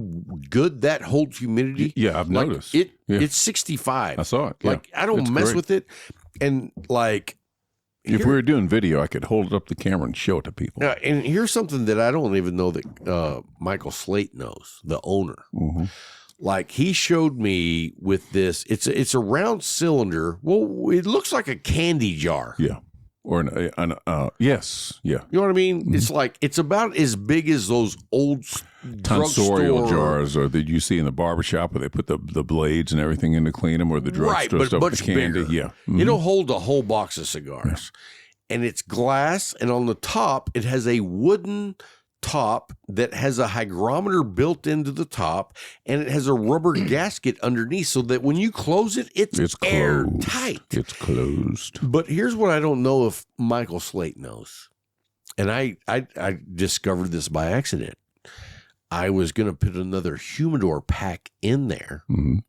good that holds humidity? Yeah, I've noticed. It's 65. I saw it. Yeah. Like, I don't mess with it. And like, if we were doing video, I could hold it up the camera and show it to people. And here's something that I don't even know that Michael Slate knows, the owner. Mm-hmm. Like, he showed me with this. It's a round cylinder. Well, it looks like a candy jar. Yeah. Or yes, yeah. You know what I mean? Mm-hmm. It's like it's about as big as those old tonsorial jars, or that you see in the barbershop where they put the blades and everything in to clean them, or the drugstore stuff with the candy. Bigger. Yeah, mm-hmm. It'll hold a whole box of cigars, and it's glass. And on the top, it has a wooden top that has a hygrometer built into the top, and it has a rubber gasket underneath so that when you close it, it's airtight. It's closed. But here's what I don't know if Michael Slate knows. And I discovered this by accident. I was going to put another humidor pack in there. Mm-hmm.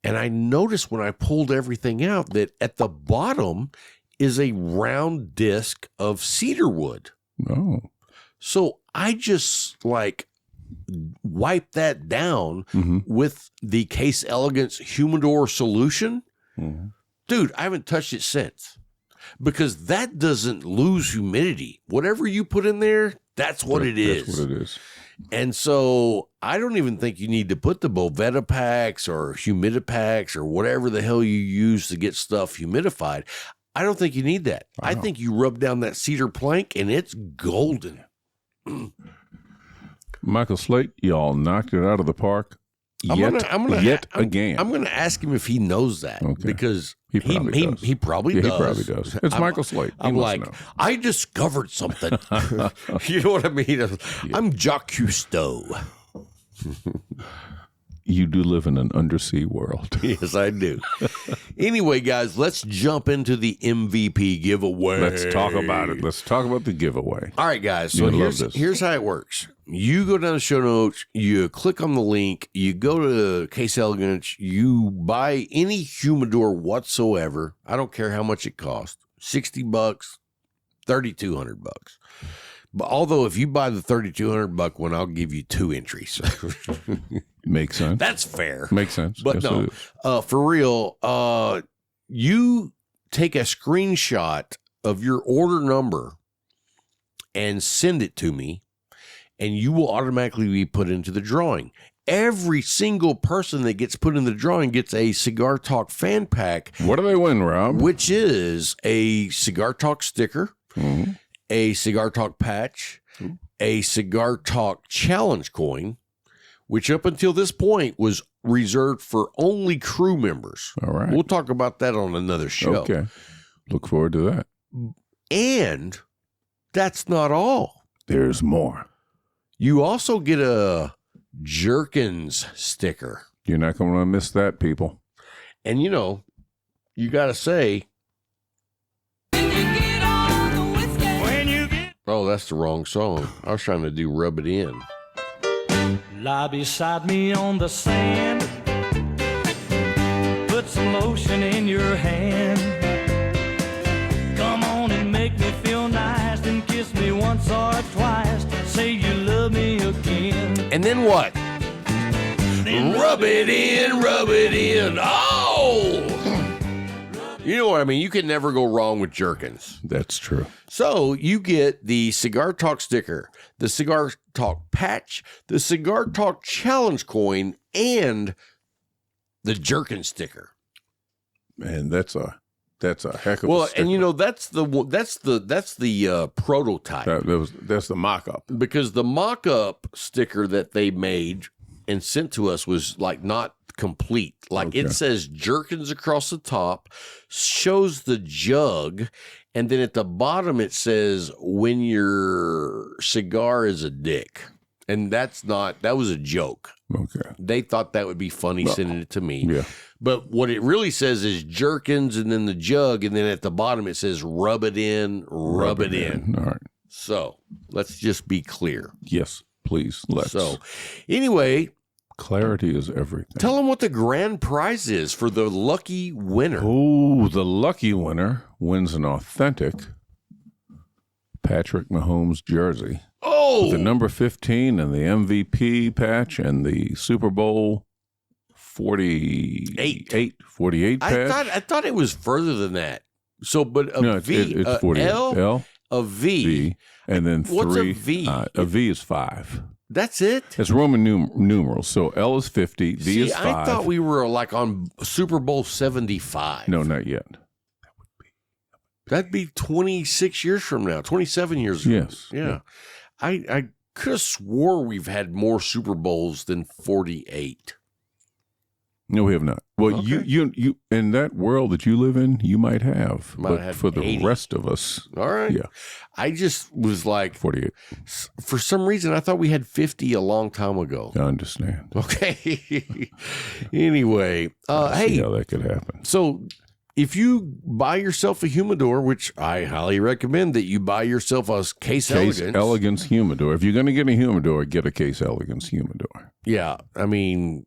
And I noticed when I pulled everything out that at the bottom is a round disc of cedar wood. Oh. So I just like wipe that down with the Case Elegance humidor solution. Mm-hmm. Dude, I haven't touched it since because that doesn't lose humidity. Whatever you put in there, that's what it is. That's what it is. And so I don't even think you need to put the Bovetta packs or humidipacks or whatever the hell you use to get stuff humidified. I don't think you need that. I think you rub down that cedar plank and it's golden. Michael Slate, y'all knocked it out of the park again. I'm going to ask him if he knows that because he probably does. He probably does. He probably does. It's Michael Slate. I'm like, I discovered something. You know what I mean? I'm Jacques Cousteau. You do live in an undersea world. Yes, I do. Anyway, guys, let's jump into the MVP giveaway. Let's talk about it. Let's talk about the giveaway. All right, guys. So here's how it works. You go down the show notes, you click on the link, you go to Case Elegance, you buy any humidor whatsoever. I don't care how much it costs. $60, $3,200. But although if you buy the $3,200 one, I'll give you 2 entries. Makes sense. That's fair. Makes sense. But yes, no, for real, you take a screenshot of your order number and send it to me, and you will automatically be put into the drawing. Every single person that gets put in the drawing gets a Cigar Talk fan pack. What do they win, Rob? Which is a Cigar Talk sticker, a Cigar Talk patch, a Cigar Talk challenge coin, which up until this point was reserved for only crew members. All right. We'll talk about that on another show. Okay. Look forward to that. And that's not all. There's more. You also get a Jerkins sticker. You're not going to miss that, people. And, you know, you got to say, oh, that's the wrong song. I was trying to do Rub It In. Lie beside me on the sand. Put some lotion in your hand. Come on and make me feel nice. And kiss me once or twice. Say you love me again. And then what? Rub it in, rub it in. Oh! You know what I mean? You can never go wrong with Jerkins. That's true. So you get the Cigar Talk sticker, the Cigar Talk patch, the Cigar Talk challenge coin, and the Jerkins sticker. Man, that's a heck of a Well, sticker. and you know that's the prototype. That's the mock-up. Because the mock-up sticker that they made and sent to us was like not complete. Like it says Jerkins across the top, shows the jug, and then at the bottom it says when your cigar is a dick. And that was a joke. Okay. They thought that would be funny sending it to me. Yeah. But what it really says is Jerkins and then the jug, and then at the bottom it says rub it in, rub it in. All right. So let's just be clear. Yes, please. Let's. So anyway, clarity is everything. tell them what the grand prize is for the lucky winner. Oh, the lucky winner wins an authentic Patrick Mahomes jersey. Oh, The number 15 and the MVP patch and the Super Bowl 48 patch. I thought it was further than that. So, but a No, V, it's a 48. L, a V. V, and then 3. What's a V? A V is 5. That's it. It's Roman numerals. So L is 50, V See, is 5. I thought we were like on Super Bowl 75. No, not yet. That'd be 26 years from now, 27 years from Yes. Yeah. I could have swore we've had more Super Bowls than 48. No, we have not. Well, Okay. you in that world that you live in, you might have. Might but have had for the 80. rest of us, All right. Yeah. I just was like, 48. for some reason, I thought we had 50 a long time ago. I understand. Okay. Anyway, See hey, how that could happen. so if you buy yourself a humidor, which I highly recommend that you buy yourself a Case Case Elegance. Elegance humidor. If you're going to get a humidor, get a Case Elegance humidor. Yeah. I mean,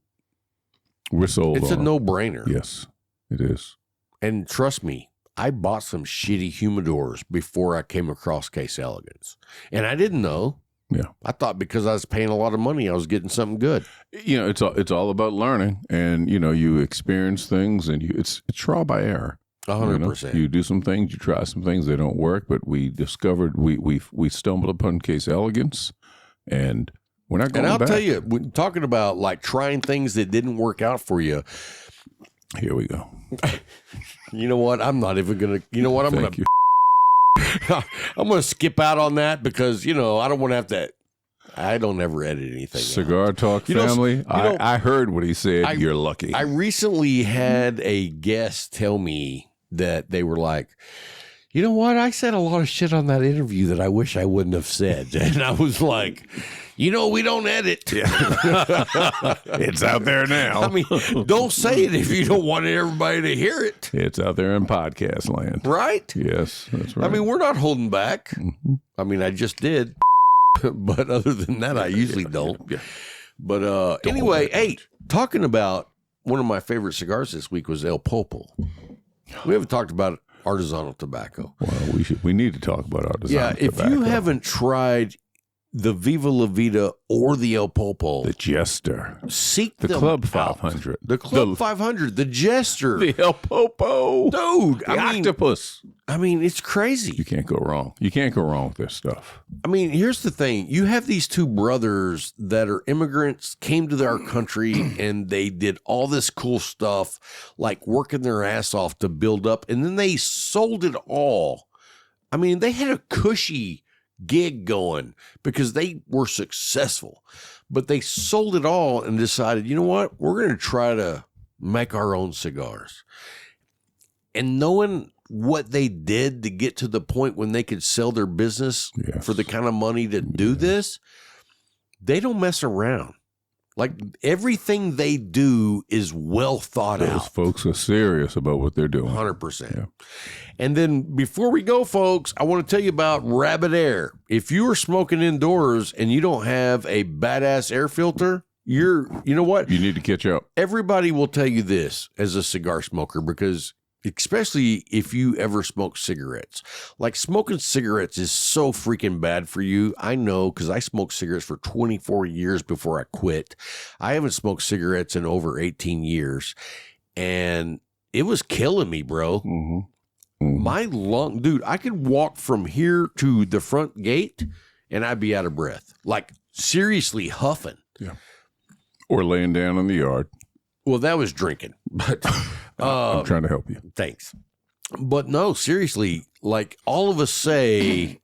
We're sold it's a on it. no-brainer. Yes, it is. And trust me, I bought some shitty humidors before I came across Case Elegance. And I didn't know. Yeah. I thought because I was paying a lot of money, I was getting something good. You know, it's all about learning, and you know, you experience things, and it's trial by error. 100%. You do some things, you try some things, they don't work, but we discovered we stumbled upon Case Elegance, and we're not going And I'll back. tell you, when talking about like trying things that didn't work out for you, Here we go. you know what? I'm not even going to, you know what? I'm going Thank to, you. I'm going to skip out on that because, you know, I don't want to have to, I don't ever edit anything. out. Cigar Talk You know, family. know, I heard what he said. You're lucky. I recently had a guest tell me that they were like, you know what? I said a lot of shit on that interview that I wish I wouldn't have said. And I was like, you know, we don't edit. It's out there now. I mean, don't say it if you don't want everybody to hear it. It's out there in podcast land. Right? Yes, that's right. I mean, we're not holding back. I mean, I just did. But other than that, I usually don't. Yeah. But anyway, hey, talking about one of my favorite cigars this week was El Popo. We haven't talked about artisanal tobacco. Well, we need to talk about our design. Yeah, if you haven't tried the Viva La Vida or the El Popo, the Jester, seek the them Club out. 500, The Club 500, the Jester. the El Popo, Dude, the Octopus. I mean, it's crazy. You can't go wrong. You can't go wrong with this stuff. I mean, here's the thing. You have these two brothers that are immigrants, came to our country, and they did all this cool stuff, like working their ass off to build up, and then they sold it all. I mean, they had a cushy gig going because they were successful, but they sold it all and decided, you know what? We're going to try to make our own cigars. And knowing what they did to get to the point when they could sell their business for the kind of money to do this, they don't mess around. Like everything they do is well thought out. Those folks are serious about what they're doing. 100%. Yeah. And then before we go, folks, I want to tell you about Rabbit Air. If you are smoking indoors and you don't have a badass air filter, you know what? You need to catch up. Everybody will tell you this as a cigar smoker, because especially if you ever smoke cigarettes. Like smoking cigarettes is so freaking bad for you. I know, because I smoked cigarettes for 24 years before I quit. I haven't smoked cigarettes in over 18 years. And it was killing me, bro. My lung, dude, I could walk from here to the front gate and I'd be out of breath. Like seriously huffing. Yeah. Or laying down in the yard. Well, that was drinking, but I'm trying to help you. Thanks. But no, seriously, like all of us say,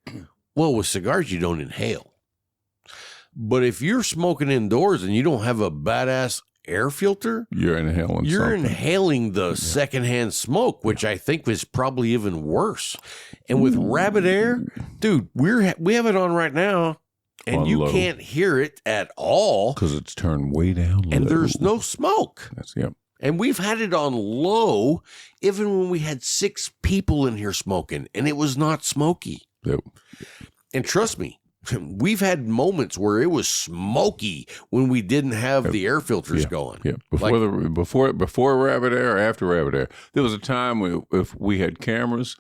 well, with cigars, you don't inhale. But if you're smoking indoors and you don't have a badass air filter, you're inhaling the secondhand smoke, which I think was probably even worse. And with Rabbit Air, dude, we have it on right now. And you can't hear it at all. Because it's turned way down low. And there's no smoke. Yep. And we've had it on low even when we had 6 people in here smoking. And it was not smoky. Yep. And trust me, we've had moments where it was smoky when we didn't have the air filters going. Yeah. Before Rabbit Air or after Rabbit Air, there was a time when if we had cameras,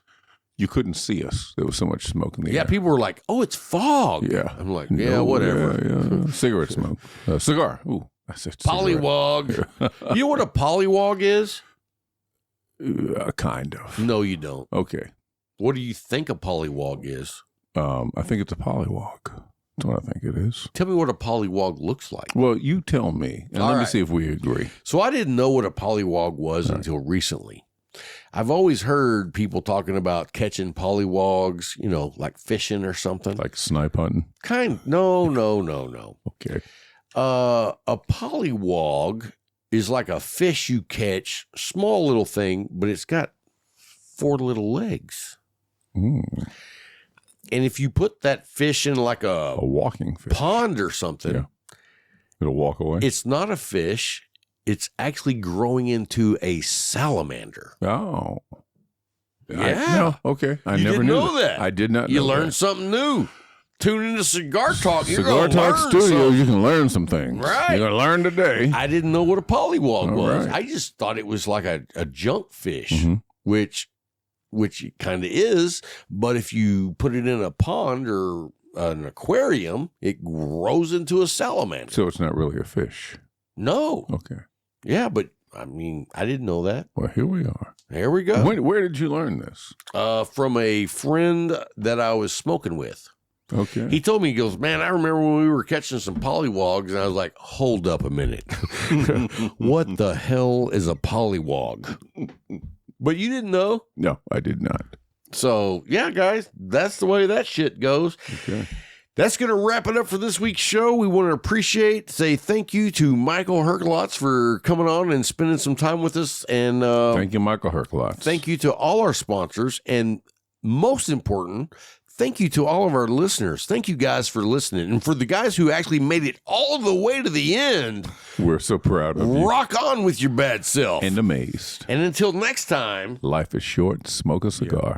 you couldn't see us. There was so much smoke in the air. Yeah, people were like, oh, it's fog. Yeah. I'm like, whatever. Yeah. Cigarette smoke. Cigar. Ooh, I said polywog. You know what a polywog is? Kind of. No, you don't. Okay. What do you think a polywog is? I think it's a polywog. That's what I think it is. Tell me what a polywog looks like. Well, you tell me, and let me see if we agree. So I didn't know what a polywog was until recently. I've always heard people talking about catching polywogs, like fishing or something. Like snipe hunting? No. Okay. A polywog is like a fish you catch, small little thing, but it's got 4 little legs. Mm. And if you put that fish in like a walking fish pond or something, it'll walk away. It's not a fish. It's actually growing into a salamander. Oh. Yeah. Okay. I you never didn't knew know that. I did not know You learned that. something new. Tune into Cigar Talk. Cigar Talk Studio, you can learn some things. Right. You're going to learn today. I didn't know what a polywog was. Right. I just thought it was like a junk fish, which it kind of is. But if you put it in a pond or an aquarium, it grows into a salamander. So it's not really a fish. No. Okay. Yeah, but I mean, I didn't know that. Well, here we are. There we go. Where did you learn this? From a friend that I was smoking with. Okay. He told me, he goes, man, I remember when we were catching some polywogs, and I was like, hold up a minute. What the hell is a polywog? But you didn't know? No, I did not. So, yeah, guys, that's the way that shit goes. Okay. That's going to wrap it up for this week's show. We want to say thank you to Michael Herklots for coming on and spending some time with us. And thank you, Michael Herklots. Thank you to all our sponsors. And most important, thank you to all of our listeners. Thank you guys for listening. And for the guys who actually made it all the way to the end, we're so proud of you. Rock on with your bad self. And amazed. And until next time, life is short. Smoke a cigar.